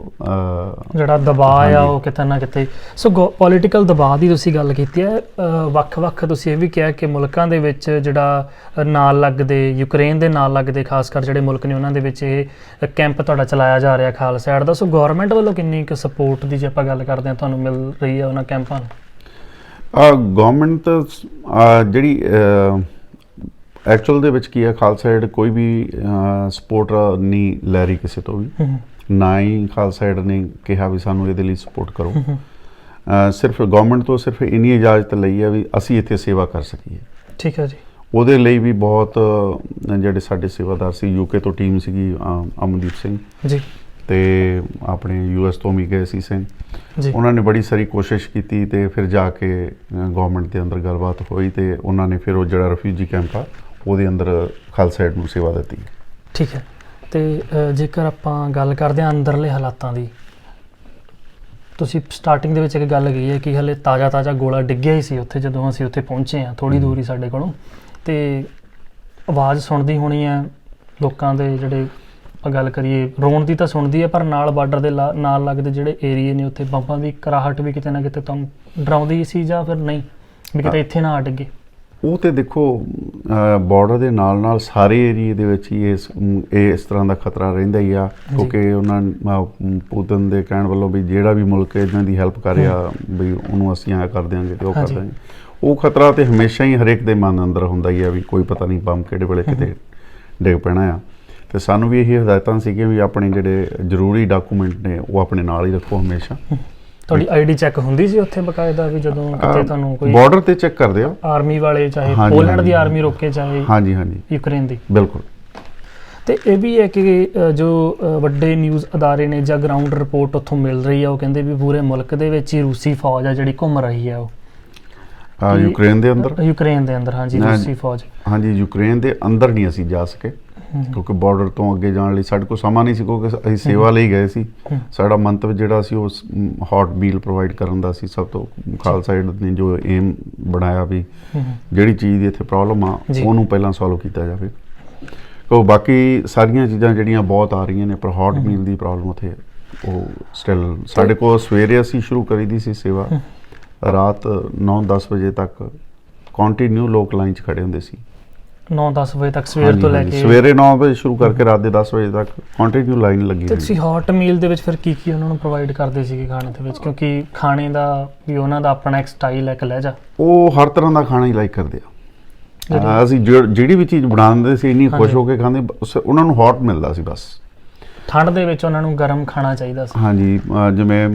ਜਿਹੜਾ ਦਬਾਅ ਆ ਉਹ ਕਿਤੇ ਨਾ ਕਿਤੇ। ਸੋ ਪੋਲੀਟੀਕਲ ਦਬਾਅ ਦੀ ਤੁਸੀਂ ਗੱਲ ਕੀਤੀ ਹੈ, ਵੱਖ-ਵੱਖ ਤੁਸੀਂ ਇਹ ਵੀ ਕਿਹਾ ਕਿ ਮੁਲਕਾਂ ਦੇ ਵਿੱਚ ਜਿਹੜਾ ਨਾਲ ਲੱਗਦੇ, ਯੂਕਰੇਨ ਦੇ ਨਾਲ ਲੱਗਦੇ ਖਾਸ ਕਰ ਜਿਹੜੇ ਮੁਲਕ ਨੇ ਉਹਨਾਂ ਦੇ ਵਿੱਚ ਇਹ ਕੈਂਪ ਤੁਹਾਡਾ ਚਲਾਇਆ ਜਾ ਰਿਹਾ ਖਾਲਸਾ ਏਡ ਦਾ। ਸੋ ਗਵਰਨਮੈਂਟ ਵੱਲੋਂ ਕਿੰਨੀ ਕੁ ਸਪੋਰਟ ਦੀ ਜੇ ਆਪਾਂ ਗੱਲ ਕਰਦੇ ਹਾਂ ਤੁਹਾਨੂੰ ਮਿਲ ਰਹੀ ਹੈ ਉਹਨਾਂ ਕੈਂਪਾਂ ਨੂੰ? ਗਵਰਨਮੈਂਟ ਜਿਹੜੀ ਐਕਚੁਅਲ ਦੇ ਵਿੱਚ ਕੀ ਹੈ, ਖਾਲਸਾ ਏਡ ਕੋਈ ਵੀ ਸਪੋਰਟ ਨਹੀਂ ਲੈ ਰਹੀ ਕਿਸੇ ਤੋਂ ਵੀ, ਨਾ ਹੀ ਖਾਲਸਾ ਏਡ ਨੇ ਕਿਹਾ ਵੀ ਸਾਨੂੰ ਇਹਦੇ ਲਈ ਸਪੋਰਟ ਕਰੋ। ਸਿਰਫ ਗਵਰਨਮੈਂਟ ਤੋਂ ਸਿਰਫ ਇੰਨੀ ਇਜਾਜ਼ਤ ਲਈ ਹੈ ਵੀ ਅਸੀਂ ਇੱਥੇ ਸੇਵਾ ਕਰ ਸਕੀਏ। ਠੀਕ ਹੈ ਜੀ। ਉਹਦੇ ਲਈ ਵੀ ਬਹੁਤ ਜਿਹੜੇ ਸਾਡੇ ਸੇਵਾਦਾਰ ਸੀ, UK ਤੋਂ ਟੀਮ ਸੀਗੀ ਅਮਨਦੀਪ ਸਿੰਘ ਜੀ ਤੇ ਆਪਣੇ US ਤੋਂ ਵੀ ਗਏ ਸੀ ਸਿੰਘ ਜੀ, ਉਹਨਾਂ ਨੇ ਬੜੀ ਸਾਰੀ ਕੋਸ਼ਿਸ਼ ਕੀਤੀ ਤੇ ਫਿਰ ਜਾ ਕੇ ਗਵਰਨਮੈਂਟ ਦੇ ਅੰਦਰ ਗੱਲਬਾਤ ਹੋਈ ਤੇ ਉਹਨਾਂ ਨੇ ਫਿਰ ਉਹ ਜਿਹੜਾ ਰਿਫਿਊਜੀ ਕੈਂਪ ਆ ਉਹਦੇ ਅੰਦਰ ਖਾਲਸਾ ਏਡ ਨੂੰ ਸੇਵਾ ਦਿੱਤੀ। ਠੀਕ ਹੈ। ਤੇ ਜੇਕਰ ਆਪਾਂ ਗੱਲ ਕਰਦੇ ਹਾਂ ਅੰਦਰਲੇ ਹਾਲਾਤਾਂ ਦੀ, ਤੁਸੀਂ ਸਟਾਰਟਿੰਗ ਦੇ ਵਿੱਚ ਇੱਕ ਗੱਲ ਕਹੀ ਹੈ ਕਿ ਹਲੇ ਤਾਜ਼ਾ ਗੋਲਾ ਡਿੱਗਿਆ ਹੀ ਸੀ ਉੱਥੇ ਜਦੋਂ ਅਸੀਂ ਉੱਥੇ ਪਹੁੰਚੇ ਹਾਂ, ਥੋੜ੍ਹੀ ਦੂਰ ਹੀ ਸਾਡੇ ਕੋਲੋਂ, ਤੇ ਆਵਾਜ਼ ਸੁਣਦੀ ਹੋਣੀ ਹੈ ਲੋਕਾਂ ਦੇ, ਜਿਹੜੇ ਆਪਾਂ ਗੱਲ ਕਰੀਏ ਰੋਣ ਦੀ ਤਾਂ ਸੁਣਦੀ ਹੈ, ਪਰ ਨਾਲ ਬਾਰਡਰ ਦੇ ਨਾਲ ਲੱਗਦੇ ਜਿਹੜੇ ਏਰੀਏ ਨੇ ਉੱਥੇ ਬੰਬਾਂ ਦੀ ਕਰਾਹਟ ਵੀ ਕਿਤੇ ਨਾ ਕਿਤੇ ਤੁਹਾਨੂੰ ਡਰਾਉਂਦੀ ਸੀ ਜਾਂ ਫਿਰ ਨਹੀਂ ਵੀ ਕਿਤੇ ਇੱਥੇ ਨਾ ਡਿੱਗੇ? ਉਹ ਤੇ ਦੇਖੋ ਬਾਰਡਰ ਦੇ ਨਾਲ ਸਾਰੇ ਏਰੀਏ ਦੇ ਵਿੱਚ ਹੀ ਇਸ ਤਰ੍ਹਾਂ ਦਾ ਖਤਰਾ ਰਹਿੰਦਾ ਹੀ ਆ, ਕਿਉਂਕਿ ਉਹਨਾਂ ਪੁਤਨ ਦੇ ਕਹਿਣ ਵੱਲੋਂ ਵੀ ਜਿਹੜਾ ਵੀ ਮੁਲਕ ਇਹਨਾਂ ਦੀ ਹੈਲਪ ਕਰ ਰਿਹਾ ਵੀ ਉਹਨੂੰ ਅਸੀਂ ਐਂ ਕਰ ਦਿਆਂਗੇ ਤੇ ਉਹ ਕਰ ਦਿਆਂਗੇ। ਉਹ ਖਤਰਾ ਤੇ ਹਮੇਸ਼ਾ ਹੀ ਹਰੇਕ ਦੇ ਮਨ ਅੰਦਰ ਹੁੰਦਾ ਹੀ ਆ ਵੀ ਕੋਈ ਪਤਾ ਨਹੀਂ ਬੰਬ ਕਿਹੜੇ ਵੇਲੇ ਕਿਤੇ ਡਿੱਗ ਪੈਣਾ ਆ। ਤੇ ਸਾਨੂੰ ਵੀ ਇਹ ਹਦਾਇਤਾਂ ਸੀਗੀਆਂ ਵੀ ਆਪਣੇ ਜਿਹੜੇ ਜ਼ਰੂਰੀ ਡਾਕੂਮੈਂਟ ਨੇ ਉਹ ਆਪਣੇ ਨਾਲ ਹੀ ਰੱਖੋ ਹਮੇਸ਼ਾ। ਤੁਹਾਡੀ ID ਚੈੱਕ ਹੁੰਦੀ ਸੀ ਉੱਥੇ ਬਕਾਇਦਾ ਵੀ ਜਦੋਂ ਕਿਤੇ ਤੁਹਾਨੂੰ ਕੋਈ ਬਾਰਡਰ ਤੇ ਚੈੱਕ ਕਰਦੇ ਆ ਆਰਮੀ ਵਾਲੇ, ਚਾਹੇ ਪੋਲੈਂਡ ਦੀ ਆਰਮੀ ਰੋਕੇ ਚਾਹੇ ਯੂਕਰੇਨ ਦੀ? ਬਿਲਕੁਲ। ਤੇ ਇਹ ਵੀ ਹੈ ਕਿ ਜੋ ਵੱਡੇ ਨਿਊਜ਼ ਅਦਾਰੇ ਨੇ ਜਾਂ ਗਰਾਊਂਡ ਰਿਪੋਰਟ ਉੱਥੋਂ ਮਿਲ ਰਹੀ ਆ, ਉਹ ਕਹਿੰਦੇ ਵੀ ਪੂਰੇ ਮੁਲਕ ਦੇ ਵਿੱਚ ਹੀ ਰੂਸੀ ਫੌਜ ਆ ਜਿਹੜੀ ਘੁੰਮ ਰਹੀ ਆ। ਉਹ ਯੂਕਰੇਨ ਦੇ ਅੰਦਰ ਹਾਂਜੀ ਰੂਸੀ ਫੌਜ। ਹਾਂਜੀ, ਯੂਕਰੇਨ ਦੇ ਅੰਦਰ ਨਹੀਂ ਅਸੀਂ ਜਾ ਸਕੇ ਕਿਉਂਕਿ ਬਾਰਡਰ ਤੋਂ ਅੱਗੇ ਜਾਣ ਲਈ ਸਾਡੇ ਕੋਲ ਸਮਾਂ ਨਹੀਂ ਸੀ, ਕਿਉਂਕਿ ਅਸੀਂ ਸੇਵਾ ਲਈ ਗਏ ਸੀ। ਸਾਡਾ ਮੰਤਵ ਜਿਹੜਾ ਸੀ ਉਹ ਹੌਟ ਮੀਲ ਪ੍ਰੋਵਾਈਡ ਕਰਨ ਦਾ ਸੀ। ਸਭ ਤੋਂ ਖਾਲਸਾ ਏਡ ਨੇ ਜੋ ਏਮ ਬਣਾਇਆ ਵੀ ਜਿਹੜੀ ਚੀਜ਼ ਦੀ ਇੱਥੇ ਪ੍ਰੋਬਲਮ ਆ ਉਹਨੂੰ ਪਹਿਲਾਂ ਸੋਲਵ ਕੀਤਾ ਜਾਵੇ। ਕਿਉਂਕਿ ਬਾਕੀ ਸਾਰੀਆਂ ਚੀਜ਼ਾਂ ਜਿਹੜੀਆਂ ਬਹੁਤ ਆ ਰਹੀਆਂ ਨੇ, ਪਰ ਹੌਟ ਮੀਲ ਦੀ ਪ੍ਰੋਬਲਮ ਉੱਥੇ ਉਹ ਸਟਿਲ ਸਾਡੇ ਕੋਲ ਸਵੇਰੇ ਅਸੀਂ ਸ਼ੁਰੂ ਕਰੀ ਦੀ ਸੀ ਸੇਵਾ, ਰਾਤ 9-10 ਵਜੇ ਤੱਕ ਕੰਟੀਨਿਊ ਲੋਕ ਲਾਈਨ 'ਚ ਖੜੇ ਹੁੰਦੇ ਸੀ। 9-10 ਵਜੇ ਤੱਕ ਸਵੇਰ ਤੋਂ ਲੈ ਕੇ ਸਵੇਰੇ 9 ਵਜੇ ਸ਼ੁਰੂ ਕਰਕੇ ਰਾਤ ਦੇ 10 ਵਜੇ ਤੱਕ ਕੰਟੀਨਿਊ ਲਾਈਨ ਲੱਗੀ। ਤੇ ਤੁਸੀਂ ਹੌਟ ਮੀਲ ਦੇ ਵਿੱਚ ਫਿਰ ਕੀ ਉਹਨਾਂ ਨੂੰ ਪ੍ਰੋਵਾਈਡ ਕਰਦੇ ਸੀਗੇ ਖਾਣੇ ਦੇ ਵਿੱਚ? ਕਿਉਂਕਿ ਖਾਣੇ ਦਾ ਵੀ ਉਹਨਾਂ ਦਾ ਆਪਣਾ ਇੱਕ ਸਟਾਈਲ ਹੈ, ਇੱਕ ਲਹਿਜਾ, ਉਹ ਹਰ ਤਰ੍ਹਾਂ ਦਾ ਖਾਣਾ ਹੀ ਲਾਈਕ ਕਰਦੇ ਆ। ਅਸੀਂ ਜਿਹੜੀ ਵੀ ਚੀਜ਼ ਬਣਾ ਦਿੰਦੇ ਸੀ ਇੰਨੀ ਖੁਸ਼ ਹੋ ਕੇ ਖਾਂਦੇ, ਉਹਨਾਂ ਨੂੰ ਹੌਟ ਮਿਲਦਾ ਸੀ ਬਸ। ਠੰਡ ਦੇ ਵਿੱਚ ਉਹਨਾਂ ਨੂੰ ਗਰਮ ਖਾਣਾ ਚਾਹੀਦਾ ਸੀ। ਹਾਂਜੀ, ਜਿਵੇਂ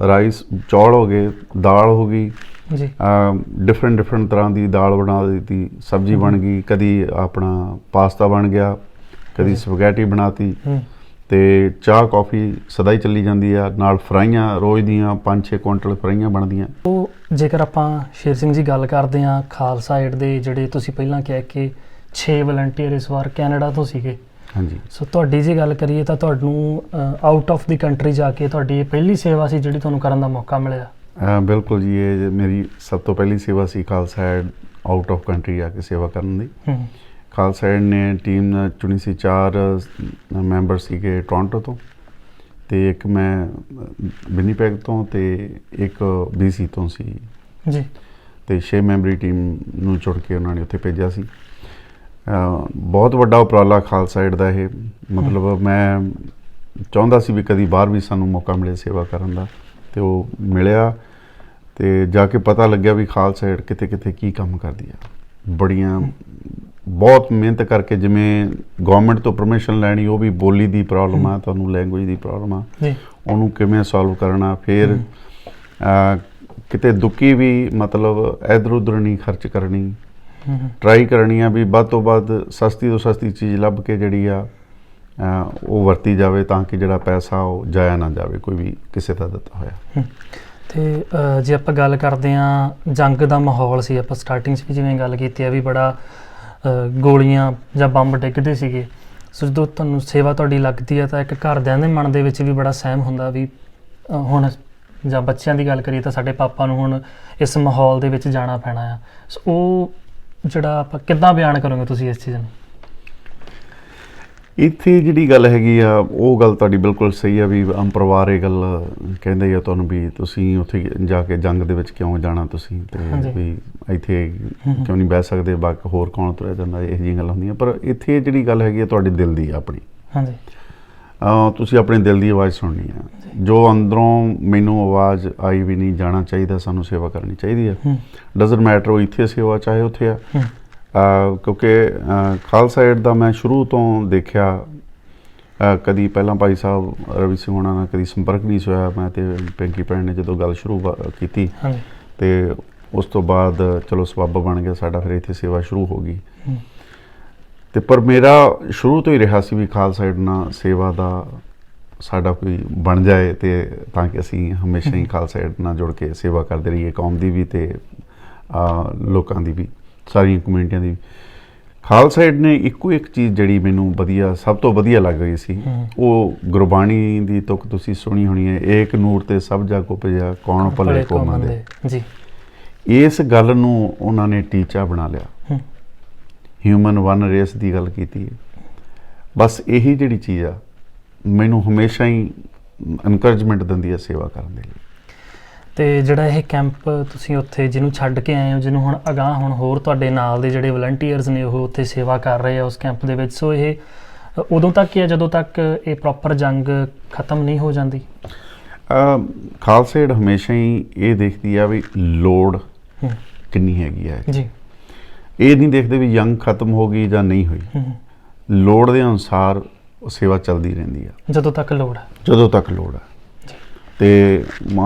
ਰਾਈਸ, ਚੌਲ ਹੋ ਗਏ, ਦਾਲ ਹੋ ਗਈ, ਜੀ ਡਿਫਰੈਂਟ ਤਰ੍ਹਾਂ ਦੀ ਦਾਲ ਬਣਾ ਦਿੱਤੀ, ਸਬਜ਼ੀ ਬਣ ਗਈ, ਕਦੀ ਆਪਣਾ ਪਾਸਤਾ ਬਣ ਗਿਆ, ਕਦੀ ਸਪੈਗੇਟੀ ਬਣਾਤੀ, ਤੇ ਚਾਹ ਕੌਫੀ ਸਦਾ ਹੀ ਚੱਲੀ ਜਾਂਦੀ ਆ, ਨਾਲ ਫਰਾਈਆਂ ਰੋਜ਼ ਦੀਆਂ 5-6 ਕੁਇੰਟਲ ਫਰਾਈਆਂ ਬਣਦੀਆਂ। ਉਹ ਜੇਕਰ ਆਪਾਂ ਸ਼ੇਰ ਸਿੰਘ ਜੀ ਗੱਲ ਕਰਦੇ ਹਾਂ ਖਾਲਸਾ ਏਡ ਦੇ, ਜਿਹੜੇ ਤੁਸੀਂ ਪਹਿਲਾਂ ਕਿਹਾ ਕਿ 6 ਵਲੰਟੀਅਰ ਇਸ ਵਾਰ ਕੈਨੇਡਾ ਤੋਂ ਸੀਗੇ। ਹਾਂਜੀ। ਸੋ ਤੁਹਾਡੀ ਜੇ ਗੱਲ ਕਰੀਏ ਤਾਂ ਤੁਹਾਨੂੰ ਆਊਟ ਆਫ ਦੀ ਕੰਟਰੀ ਜਾ ਕੇ ਤੁਹਾਡੀ ਇਹ ਪਹਿਲੀ ਸੇਵਾ ਸੀ ਜਿਹੜੀ ਤੁਹਾਨੂੰ ਕਰਨ ਦਾ ਮੌਕਾ ਮਿਲਿਆ? ਬਿਲਕੁਲ ਜੀ, ਇਹ ਮੇਰੀ ਸਭ ਤੋਂ ਪਹਿਲੀ ਸੇਵਾ ਸੀ Khalsa Aid out of country ਜਾ ਕੇ ਸੇਵਾ ਕਰਨ ਦੀ। ਖਾਲਸਾ ਏਡ ਨੇ ਟੀਮ ਚੁਣੀ ਸੀ, 4 ਮੈਂਬਰ ਸੀਗੇ ਟੋਰਾਂਟੋ ਤੋਂ, ਤੇ ਇੱਕ ਮੈਂ ਵਿਨੀਪੈਗ ਤੋਂ, ਤੇ ਇੱਕ BC ਤੋਂ ਸੀ ਜੀ, ਤੇ 6 ਮੈਂਬਰੀ ਟੀਮ ਨੂੰ ਚੁਣ ਕੇ ਉਹਨਾਂ ਨੇ ਉੱਥੇ ਭੇਜਿਆ ਸੀ। ਬਹੁਤ ਵੱਡਾ ਉਪਰਾਲਾ ਖਾਲਸਾ ਏਡ ਦਾ ਇਹ, ਮਤਲਬ ਮੈਂ ਚਾਹੁੰਦਾ ਸੀ ਵੀ ਕਦੀ ਬਾਹਰ ਵੀ ਸਾਨੂੰ ਮੌਕਾ ਮਿਲੇ ਸੇਵਾ ਕਰਨ ਦਾ, ਤੇ ਉਹ ਮਿਲਿਆ, ਤੇ ਜਾ ਕੇ ਪਤਾ ਲੱਗਿਆ ਵੀ ਖਾਲਸਾ ਏਡ ਕਿਤੇ ਕਿਤੇ ਕੀ ਕੰਮ ਕਰਦੀ ਆ। ਬੜੀਆਂ ਬਹੁਤ ਮਿਹਨਤ ਕਰਕੇ, ਜਿਵੇਂ ਗਵਰਨਮੈਂਟ ਤੋਂ ਪਰਮਿਸ਼ਨ ਲੈਣੀ, ਉਹ ਵੀ ਬੋਲੀ ਦੀ ਪ੍ਰੋਬਲਮ ਆ, ਤੁਹਾਨੂੰ ਲੈਂਗੁਏਜ ਦੀ ਪ੍ਰੋਬਲਮ ਆ, ਉਹਨੂੰ ਕਿਵੇਂ ਸੋਲਵ ਕਰਨਾ, ਫਿਰ ਕਿਤੇ ਦੁੱਕੀ ਵੀ ਮਤਲਬ ਇੱਧਰ ਉੱਧਰ ਨਹੀਂ ਖਰਚ ਕਰਨੀ, ਟਰਾਈ ਕਰਨੀ ਆ ਵੀ ਵੱਧ ਤੋਂ ਵੱਧ ਸਸਤੀ ਤੋਂ ਸਸਤੀ ਚੀਜ਼ ਲੱਭ ਕੇ ਜਿਹੜੀ ਆ ਉਹ ਵਰਤੀ ਜਾਵੇ, ਤਾਂ ਕਿ ਜਿਹੜਾ ਪੈਸਾ ਉਹ ਜਾਇਆ ਨਾ ਜਾਵੇ ਕੋਈ ਵੀ ਕਿਸੇ ਦਾ ਦਿੱਤਾ ਹੋਇਆ। ਤੇ ਜੇ ਆਪਾਂ ਗੱਲ ਕਰਦੇ ਹਾਂ ਜੰਗ ਦਾ ਮਾਹੌਲ ਸੀ, ਆਪਾਂ ਸਟਾਰਟਿੰਗ 'ਚ ਵੀ ਜਿਵੇਂ ਗੱਲ ਕੀਤੀ ਆ ਵੀ ਬੜਾ ਗੋਲੀਆਂ ਜਾਂ ਬੰਬ ਡਿੱਗਦੇ ਸੀਗੇ। ਸੋ ਜਦੋਂ ਤੁਹਾਨੂੰ ਸੇਵਾ ਤੁਹਾਡੀ ਲੱਗਦੀ ਹੈ ਤਾਂ ਇੱਕ ਘਰਦਿਆਂ ਦੇ ਮਨ ਦੇ ਵਿੱਚ ਵੀ ਬੜਾ ਸਹਿਮ ਹੁੰਦਾ ਵੀ ਹੁਣ, ਜਾਂ ਬੱਚਿਆਂ ਦੀ ਗੱਲ ਕਰੀਏ ਤਾਂ ਸਾਡੇ ਪਾਪਾ ਨੂੰ ਹੁਣ ਇਸ ਮਾਹੌਲ ਦੇ ਵਿੱਚ ਜਾਣਾ ਪੈਣਾ ਆ। ਸੋ ਉਹ ਜਿਹੜਾ ਆਪਾਂ ਕਿੱਦਾਂ ਬਿਆਨ ਕਰੋਗੇ ਤੁਸੀਂ ਇਸ ਚੀਜ਼ ਨੂੰ? ਇੱਥੇ ਜਿਹੜੀ ਗੱਲ ਹੈਗੀ ਆ, ਉਹ ਗੱਲ ਤੁਹਾਡੀ ਬਿਲਕੁਲ ਸਹੀ ਆ ਵੀ ਆਮ ਪਰਿਵਾਰ ਇਹ ਗੱਲ ਕਹਿੰਦੇ ਆ ਤੁਹਾਨੂੰ ਵੀ ਤੁਸੀਂ ਉੱਥੇ ਜਾ ਕੇ ਜੰਗ ਦੇ ਵਿੱਚ ਕਿਉਂ ਜਾਣਾ, ਤੁਸੀਂ ਤੇ ਵੀ ਇੱਥੇ ਕਿਉਂ ਨਹੀਂ ਬਹਿ ਸਕਦੇ, ਬਾਕੀ ਹੋਰ ਕੌਣ ਤੁਰਿਆ ਜਾਂਦਾ, ਇਹੋ ਜਿਹੀਆਂ ਗੱਲਾਂ ਹੁੰਦੀਆਂ। ਪਰ ਇੱਥੇ ਜਿਹੜੀ ਗੱਲ ਹੈਗੀ ਆ ਤੁਹਾਡੇ ਦਿਲ ਦੀ ਆਪਣੀ, ਹਾਂਜੀ, ਤੁਸੀਂ ਆਪਣੇ ਦਿਲ ਦੀ ਆਵਾਜ਼ ਸੁਣਨੀ ਆ। ਜੋ ਅੰਦਰੋਂ ਮੈਨੂੰ ਆਵਾਜ਼ ਆਈ ਵੀ ਨਹੀਂ ਜਾਣਾ ਚਾਹੀਦਾ, ਸਾਨੂੰ ਸੇਵਾ ਕਰਨੀ ਚਾਹੀਦੀ ਆ, ਡਜ਼ਨਟ ਮੈਟਰ ਉਹ ਇੱਥੇ ਸੇਵਾ ਚਾਹੇ ਉੱਥੇ ਆ। ਕਿਉਂਕਿ ਖਾਲਸਾ ਏਡ ਦਾ ਮੈਂ ਸ਼ੁਰੂ ਤੋਂ ਦੇਖਿਆ, ਕਦੀ ਪਹਿਲਾਂ ਭਾਈ ਸਾਹਿਬ ਰਵੀ ਸਿੰਘ ਹੋਣਾ ਨਾਲ ਕਦੀ ਸੰਪਰਕ ਨਹੀਂ ਹੋਇਆ, ਮੈਂ ਤੇ ਪਿੰਕੀ ਭੈਣ ਨੇ ਜਦੋਂ ਗੱਲ ਸ਼ੁਰੂ ਕੀਤੀ, ਤੇ ਉਸ ਤੋਂ ਬਾਅਦ ਚਲੋ ਸਬੱਬ ਬਣ ਗਿਆ ਸਾਡਾ, ਫਿਰ ਇੱਥੇ ਸੇਵਾ ਸ਼ੁਰੂ ਹੋ ਗਈ। ਤੇ ਪਰ ਮੇਰਾ ਸ਼ੁਰੂ ਤੋਂ ਹੀ ਰਿਹਾ ਸੀ ਵੀ ਖਾਲਸਾ ਏਡ ਨਾਲ ਸੇਵਾ ਦਾ ਸਾਡਾ ਕੋਈ ਬਣ ਜਾਏ, ਤੇ ਤਾਂ ਕਿ ਅਸੀਂ ਹਮੇਸ਼ਾ ਹੀ ਖਾਲਸਾ ਏਡ ਨਾਲ ਜੁੜ ਕੇ ਸੇਵਾ ਕਰਦੇ ਰਹੀਏ, ਕੌਮ ਦੀ ਵੀ ਤੇ ਲੋਕਾਂ ਦੀ ਵੀ, ਸਾਰੀਆਂ ਕਮਿਊਨਿਟੀਆਂ ਦੀ। ਖਾਲਸਾ ਏਡ ਨੇ ਇੱਕੋ ਇੱਕ ਚੀਜ਼ ਜਿਹੜੀ ਮੈਨੂੰ ਵਧੀਆ, ਸਭ ਤੋਂ ਵਧੀਆ ਲੱਗ ਰਹੀ ਸੀ, ਉਹ ਗੁਰਬਾਣੀ ਦੀ ਤੁਕ ਤੁਸੀਂ ਸੁਣੀ ਹੋਣੀ ਹੈ, ਏਕ ਨੂਰ ਤੇ ਸਭ ਜਗ ਉਪਜਿਆ, ਕੌਣ ਭਲੇ ਕੋ ਮੰਦੇ ਜੀ। ਇਸ ਗੱਲ ਨੂੰ ਉਹਨਾਂ ਨੇ ਟੀਚਾ ਬਣਾ ਲਿਆ, ਹਿਊਮਨ ਵਨ ਰੇਸ ਦੀ ਗੱਲ ਕੀਤੀ ਹੈ। ਬਸ ਇਹੀ ਜਿਹੜੀ ਚੀਜ਼ ਆ ਮੈਨੂੰ ਹਮੇਸ਼ਾ ਹੀ ਇਨਕਰੇਜਮੈਂਟ ਦਿੰਦੀ ਹੈ ਸੇਵਾ ਕਰਨ ਦੇ ਲਈ। ਤੇ ਜਿਹੜਾ ਇਹ ਕੈਂਪ ਤੁਸੀਂ ਉੱਥੇ ਜਿਹਨੂੰ ਛੱਡ ਕੇ ਆਏ ਹੋ, ਜਿਹਨੂੰ ਹੁਣ ਅਗਾਂਹ ਹੁਣ ਹੋਰ ਤੁਹਾਡੇ ਨਾਲ ਦੇ ਜਿਹੜੇ ਵਲੰਟੀਅਰਸ ਨੇ ਉਹ ਉੱਥੇ ਸੇਵਾ ਕਰ ਰਹੇ ਆ ਉਸ ਕੈਂਪ ਦੇ ਵਿੱਚ, ਸੋ ਇਹ ਉਦੋਂ ਤੱਕ ਹੀ ਹੈ ਜਦੋਂ ਤੱਕ ਇਹ ਪ੍ਰੋਪਰ ਜੰਗ ਖਤਮ ਨਹੀਂ ਹੋ ਜਾਂਦੀ? ਖਾਲਸਾ ਏਡ ਹਮੇਸ਼ਾ ਹੀ ਇਹ ਦੇਖਦੀ ਆ ਵੀ ਲੋੜ ਕਿੰਨੀ ਹੈਗੀ ਹੈ ਜੀ, ਇਹ ਨਹੀਂ ਦੇਖਦੇ ਵੀ ਜੰਗ ਖਤਮ ਹੋ ਗਈ ਜਾਂ ਨਹੀਂ ਹੋਈ, ਲੋੜ ਦੇ ਅਨੁਸਾਰ ਸੇਵਾ ਚੱਲਦੀ ਰਹਿੰਦੀ ਆ ਜਦੋਂ ਤੱਕ ਲੋੜ ਹੈ, ਜਦੋਂ ਤੱਕ ਲੋੜ ਹੈ। ਤੇ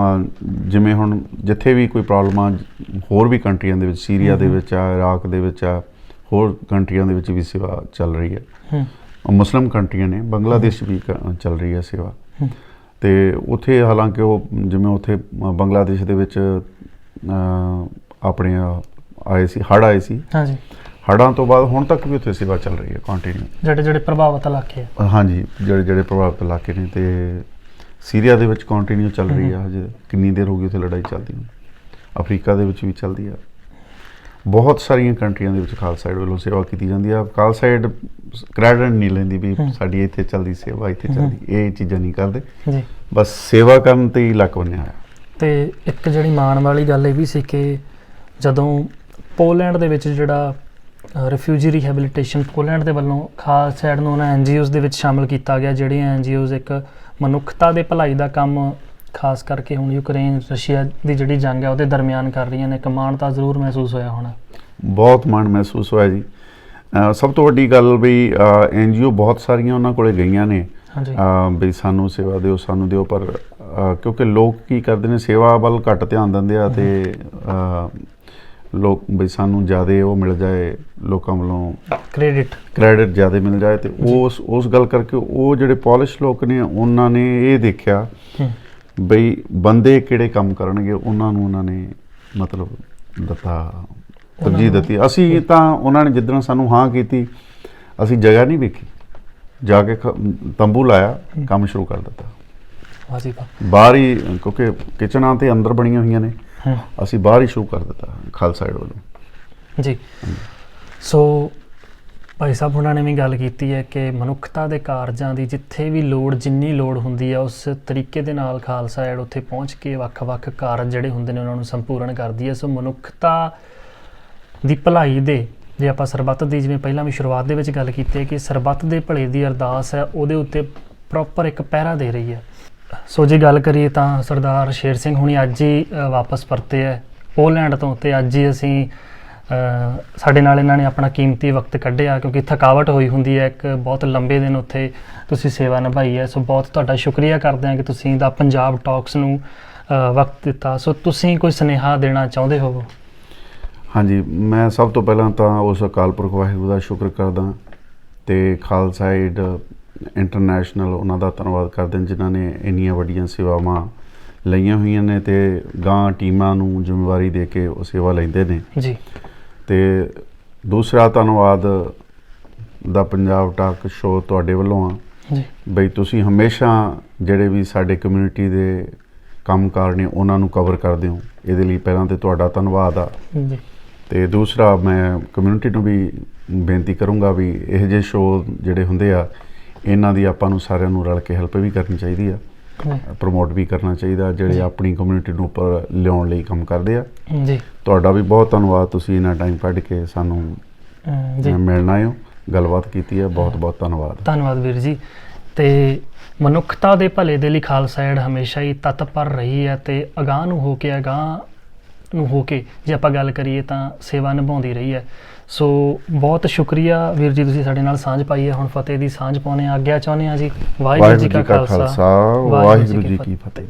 ਜਿਵੇਂ ਹੁਣ ਜਿੱਥੇ ਵੀ ਕੋਈ ਪ੍ਰੋਬਲਮ ਆ, ਹੋਰ ਵੀ ਕੰਟਰੀਆਂ ਦੇ ਵਿੱਚ, ਸੀਰੀਆ ਦੇ ਵਿੱਚ ਆ, ਇਰਾਕ ਦੇ ਵਿੱਚ ਆ, ਹੋਰ ਕੰਟਰੀਆਂ ਦੇ ਵਿੱਚ ਵੀ ਸੇਵਾ ਚੱਲ ਰਹੀ ਹੈ, ਮੁਸਲਿਮ ਕੰਟਰੀਆਂ ਨੇ, ਬੰਗਲਾਦੇਸ਼ ਵੀ ਚੱਲ ਰਹੀ ਹੈ ਸੇਵਾ। ਤੇ ਉੱਥੇ ਹਾਲਾਂਕਿ ਉਹ ਜਿਵੇਂ ਉੱਥੇ ਬੰਗਲਾਦੇਸ਼ ਦੇ ਵਿੱਚ ਆਪਣੇ ਆਏ ਸੀ, ਹੜ੍ਹ ਆਏ ਸੀ, ਹੜ੍ਹਾਂ ਤੋਂ ਬਾਅਦ ਹੁਣ ਤੱਕ ਵੀ ਉੱਥੇ ਸੇਵਾ ਚੱਲ ਰਹੀ ਹੈ ਕੰਟੀਨਿਊ, ਜਿਹੜੇ ਪ੍ਰਭਾਵਿਤ ਇਲਾਕੇ, ਹਾਂਜੀ, ਜਿਹੜੇ ਪ੍ਰਭਾਵਿਤ ਇਲਾਕੇ ਨੇ। ਤੇ ਸੀਰੀਆ ਦੇ ਵਿੱਚ ਕੰਟੀਨਿਊ ਚੱਲ ਰਹੀ ਆ, ਹਜੇ ਕਿੰਨੀ ਦੇਰ ਹੋ ਗਈ ਉੱਥੇ ਲੜਾਈ ਚੱਲਦੀ ਨੂੰ, ਅਫਰੀਕਾ ਦੇ ਵਿੱਚ ਵੀ ਚੱਲਦੀ ਆ, ਬਹੁਤ ਸਾਰੀਆਂ ਕੰਟਰੀਆਂ ਦੇ ਵਿੱਚ ਖਾਲਸਾ ਏਡ ਵੱਲੋਂ ਸੇਵਾ ਕੀਤੀ ਜਾਂਦੀ ਆ। ਖਾਲਸਾ ਏਡ ਕ੍ਰੈਡਿਟ ਨਹੀਂ ਲੈਂਦੀ ਵੀ ਸਾਡੀ ਇੱਥੇ ਚੱਲਦੀ ਸੇਵਾ, ਇੱਥੇ ਚੱਲਦੀ, ਇਹ ਚੀਜ਼ਾਂ ਨਹੀਂ ਕਰਦੇ ਜੀ, ਬਸ ਸੇਵਾ ਕਰਨ ਤੇ ਹੀ ਲੱਕ ਬੰਨਿਆ ਹੋਇਆ। ਤੇ ਇੱਕ ਜਿਹੜੀ ਮਾਣ ਵਾਲੀ ਗੱਲ ਇਹ ਵੀ ਸੀ ਕਿ ਜਦੋਂ ਪੋਲੈਂਡ ਦੇ ਵਿੱਚ ਜਿਹੜਾ ਰਿਫਿਊਜੀ ਰਿਹੈਬਿਲਿਟੇਸ਼ਨ ਪੋਲੈਂਡ ਦੇ ਵੱਲੋਂ ਖਾਲਸਾ ਏਡ ਨੂੰ ਉਹਨਾਂ NGOs ਦੇ ਵਿੱਚ ਸ਼ਾਮਲ ਕੀਤਾ ਗਿਆ, ਜਿਹੜੀਆਂ NGOs ਇੱਕ ਮਨੁੱਖਤਾ ਦੇ ਭਲਾਈ ਦਾ ਕੰਮ ਖਾਸ ਕਰਕੇ ਹੁਣ ਯੂਕਰੇਨ ਰਸ਼ੀਆ ਦੀ ਜਿਹੜੀ ਜੰਗ ਹੈ ਉਹਦੇ ਦਰਮਿਆਨ ਕਰ ਰਹੀਆਂ ਨੇ, ਇੱਕ ਮਾਣ ਤਾਂ ਜ਼ਰੂਰ ਮਹਿਸੂਸ ਹੋਇਆ ਹੋਣਾ? ਬਹੁਤ ਮਾਣ ਮਹਿਸੂਸ ਹੋਇਆ ਜੀ। ਸਭ ਤੋਂ ਵੱਡੀ ਗੱਲ ਵੀ NGO ਬਹੁਤ ਸਾਰੀਆਂ ਉਹਨਾਂ ਕੋਲੇ ਗਈਆਂ ਨੇ ਵੀ ਸਾਨੂੰ ਸੇਵਾ ਦਿਓ, ਸਾਨੂੰ ਦਿਓ, ਪਰ ਕਿਉਂਕਿ ਲੋਕ ਕੀ ਕਰਦੇ ਨੇ, ਸੇਵਾ ਵੱਲ ਘੱਟ ਧਿਆਨ ਦਿੰਦੇ ਆ ਤੇ ਲੋਕ ਵੀ ਸਾਨੂੰ ਜ਼ਿਆਦਾ ਉਹ ਮਿਲ ਜਾਏ, ਲੋਕਾਂ ਵੱਲੋਂ ਕ੍ਰੈਡਿਟ ਜ਼ਿਆਦਾ ਮਿਲ ਜਾਏ, ਤੇ ਉਸ ਗੱਲ ਕਰਕੇ ਉਹ ਜਿਹੜੇ ਪੋਲਿਸ਼ ਲੋਕ ਨੇ ਉਹਨਾਂ ਨੇ ਇਹ ਦੇਖਿਆ ਬਈ ਬੰਦੇ ਕਿਹੜੇ ਕੰਮ ਕਰਨਗੇ, ਉਹਨਾਂ ਨੇ ਮਤਲਬ ਤਰਜੀਹ ਦਿੱਤੀ। ਅਸੀਂ ਤਾਂ ਉਹਨਾਂ ਨੇ ਜਿੱਦਣ ਸਾਨੂੰ ਹਾਂ ਕੀਤੀ, ਅਸੀਂ ਜਗ੍ਹਾ ਨਹੀਂ ਵੇਖੀ, ਜਾ ਕੇ ਤੰਬੂ ਲਾਇਆ, ਕੰਮ ਸ਼ੁਰੂ ਕਰ ਦਿੱਤਾ। ਬਾਹਰ ਹੀ, ਕਿਉਂਕਿ ਕਿਚਨਾਂ ਤੇ ਅੰਦਰ ਬਣੀਆਂ ਹੋਈਆਂ ਨੇ, ਅਸੀਂ ਬਾਹਰ ਹੀ ਸ਼ੁਰੂ ਕਰ ਦਿੱਤਾ ਖਾਲਸਾ ਏਡ ਵੱਲੋਂ ਜੀ। ਸੋ ਭਾਈ ਸਾਹਿਬ ਉਹਨਾਂ ਨੇ ਵੀ ਗੱਲ ਕੀਤੀ ਹੈ ਕਿ ਮਨੁੱਖਤਾ ਦੇ ਕਾਰਜਾਂ ਦੀ ਜਿੱਥੇ ਵੀ ਲੋੜ, ਜਿੰਨੀ ਲੋੜ ਹੁੰਦੀ ਹੈ, ਉਸ ਤਰੀਕੇ ਦੇ ਨਾਲ ਖਾਲਸਾ ਏਡ ਉੱਥੇ ਪਹੁੰਚ ਕੇ ਵੱਖ-ਵੱਖ ਕਾਰਜ ਜਿਹੜੇ ਹੁੰਦੇ ਨੇ ਉਹਨਾਂ ਨੂੰ ਸੰਪੂਰਨ ਕਰਦੀ ਹੈ। ਸੋ ਮਨੁੱਖਤਾ ਦੀ ਭਲਾਈ ਦੇ, ਜੇ ਆਪਾਂ ਸਰਬੱਤ ਦੀ, ਜਿਵੇਂ ਪਹਿਲਾਂ ਵੀ ਸ਼ੁਰੂਆਤ ਦੇ ਵਿੱਚ ਗੱਲ ਕੀਤੀ ਹੈ ਕਿ ਸਰਬੱਤ ਦੇ ਭਲੇ ਦੀ ਅਰਦਾਸ ਹੈ, ਉਹਦੇ ਉੱਤੇ ਪ੍ਰੋਪਰ ਇੱਕ ਪਹਿਰਾ ਦੇ ਰਹੀ ਹੈ। ਸੋ ਜੇ ਗੱਲ ਕਰੀਏ ਤਾਂ ਸਰਦਾਰ ਸ਼ੇਰ ਸਿੰਘ ਹੁਣੀ ਅੱਜ ਹੀ ਵਾਪਸ ਪਰਤੇ ਹੈ ਪੋਲੈਂਡ ਤੋਂ, ਤੇ ਅੱਜ ਹੀ ਅਸੀਂ ਸਾਡੇ ਨਾਲ ਇਹਨਾਂ ਨੇ ਆਪਣਾ ਕੀਮਤੀ ਵਕਤ ਕੱਢਿਆ, ਕਿਉਂਕਿ ਥਕਾਵਟ ਹੋਈ ਹੁੰਦੀ ਹੈ, ਇੱਕ ਬਹੁਤ ਲੰਬੇ ਦਿਨ ਉੱਥੇ ਤੁਸੀਂ ਸੇਵਾ ਨਿਭਾਈ ਹੈ। ਸੋ ਬਹੁਤ ਤੁਹਾਡਾ ਸ਼ੁਕਰੀਆ ਕਰਦੇ ਹਾਂ ਕਿ ਤੁਸੀਂ ਦਾ ਪੰਜਾਬ ਟਾਕਸ ਨੂੰ ਵਕਤ ਦਿੱਤਾ। ਸੋ ਤੁਸੀਂ ਕੋਈ ਸੁਨੇਹਾ ਦੇਣਾ ਚਾਹੁੰਦੇ ਹੋ? ਹਾਂਜੀ, ਮੈਂ ਸਭ ਤੋਂ ਪਹਿਲਾਂ ਤਾਂ ਉਸ ਅਕਾਲ ਪੁਰਖ ਵਾਹਿਗੁਰੂ ਦਾ ਸ਼ੁਕਰ ਕਰਦਾ ਤੇ ਖਾਲਸਾ ਏਡ ਇੰਟਰਨੈਸ਼ਨਲ ਉਹਨਾਂ ਦਾ ਧੰਨਵਾਦ ਕਰਦੇ ਨੇ, ਜਿਨ੍ਹਾਂ ਨੇ ਇੰਨੀਆਂ ਵੱਡੀਆਂ ਸੇਵਾਵਾਂ ਲਈਆਂ ਹੋਈਆਂ ਨੇ ਤੇ ਗਾਂ ਟੀਮਾਂ ਨੂੰ ਜ਼ਿੰਮੇਵਾਰੀ ਦੇ ਕੇ ਉਹ ਸੇਵਾ ਲੈਂਦੇ ਨੇ ਜੀ। ਤੇ ਦੂਸਰਾ ਧੰਨਵਾਦ ਦਾ ਪੰਜਾਬ ਟਾਕ ਸ਼ੋਅ ਤੁਹਾਡੇ ਵੱਲੋਂ ਆ ਜੀ, ਬਈ ਤੁਸੀਂ ਹਮੇਸ਼ਾ ਜਿਹੜੇ ਵੀ ਸਾਡੇ ਕਮਿਊਨਿਟੀ ਦੇ ਕੰਮਕਾਰ ਨੇ ਉਹਨਾਂ ਨੂੰ ਕਵਰ ਕਰਦੇ ਹੋ। ਇਹਦੇ ਲਈ ਪਹਿਲਾਂ ਤੇ ਤੁਹਾਡਾ ਧੰਨਵਾਦ ਆ ਜੀ। ਤੇ ਦੂਸਰਾ, ਮੈਂ ਕਮਿਊਨਿਟੀ ਨੂੰ ਵੀ ਬੇਨਤੀ ਕਰੂੰਗਾ ਵੀ ਇਹੋ ਜਿਹੇ ਸ਼ੋਅ ਜਿਹੜੇ ਹੁੰਦੇ ਆ, ਇਹਨਾਂ ਦੀ ਆਪਾਂ ਨੂੰ ਸਾਰਿਆਂ ਨੂੰ ਰਲ ਕੇ ਹੈਲਪ ਵੀ ਕਰਨੀ ਚਾਹੀਦੀ ਆ, ਪ੍ਰਮੋਟ ਵੀ ਕਰਨਾ ਚਾਹੀਦਾ, ਜਿਹੜੇ ਆਪਣੀ ਕਮਿਊਨਿਟੀ ਨੂੰ ਉੱਪਰ ਲਿਆਉਣ ਲਈ ਕੰਮ ਕਰਦੇ ਆ ਜੀ। ਤੁਹਾਡਾ ਵੀ ਬਹੁਤ ਧੰਨਵਾਦ, ਤੁਸੀਂ ਇਹਨਾਂ ਟਾਈਮ ਕੱਢ ਕੇ ਸਾਨੂੰ ਮਿਲਣ ਆਏ ਹੋ, ਗੱਲਬਾਤ ਕੀਤੀ ਹੈ, ਬਹੁਤ ਬਹੁਤ ਧੰਨਵਾਦ ਵੀਰ ਜੀ। ਤੇ ਮਨੁੱਖਤਾ ਦੇ ਭਲੇ ਦੇ ਲਈ ਖਾਲਸਾ ਏਡ ਹਮੇਸ਼ਾ ਹੀ ਤਤਪਰ ਰਹੀ ਹੈ ਤੇ ਅਗਾਂਹ ਨੂੰ ਹੋ ਕੇ ਜੇ ਆਪਾਂ ਗੱਲ ਕਰੀਏ ਤਾਂ ਸੇਵਾ ਨਿਭਾਉਂਦੀ ਰਹੀ ਹੈ। ਸੋ ਬਹੁਤ ਸ਼ੁਕਰੀਆ ਵੀਰ ਜੀ, ਤੁਸੀਂ ਸਾਡੇ ਨਾਲ ਸਾਂਝ ਪਾਈ ਹੈ। ਹੁਣ ਫਤਿਹ ਦੀ ਸਾਂਝ ਪਾਉਣੇ ਆਗਿਆ ਚਾਹੁੰਦੇ ਹਾਂ ਜੀ। ਵਾਹਿਗੁਰੂ ਜੀ ਕਾ ਖਾਲਸਾ, ਵਾਹਿਗੁਰੂ ਜੀ ਕੀ ਫਤਿਹ।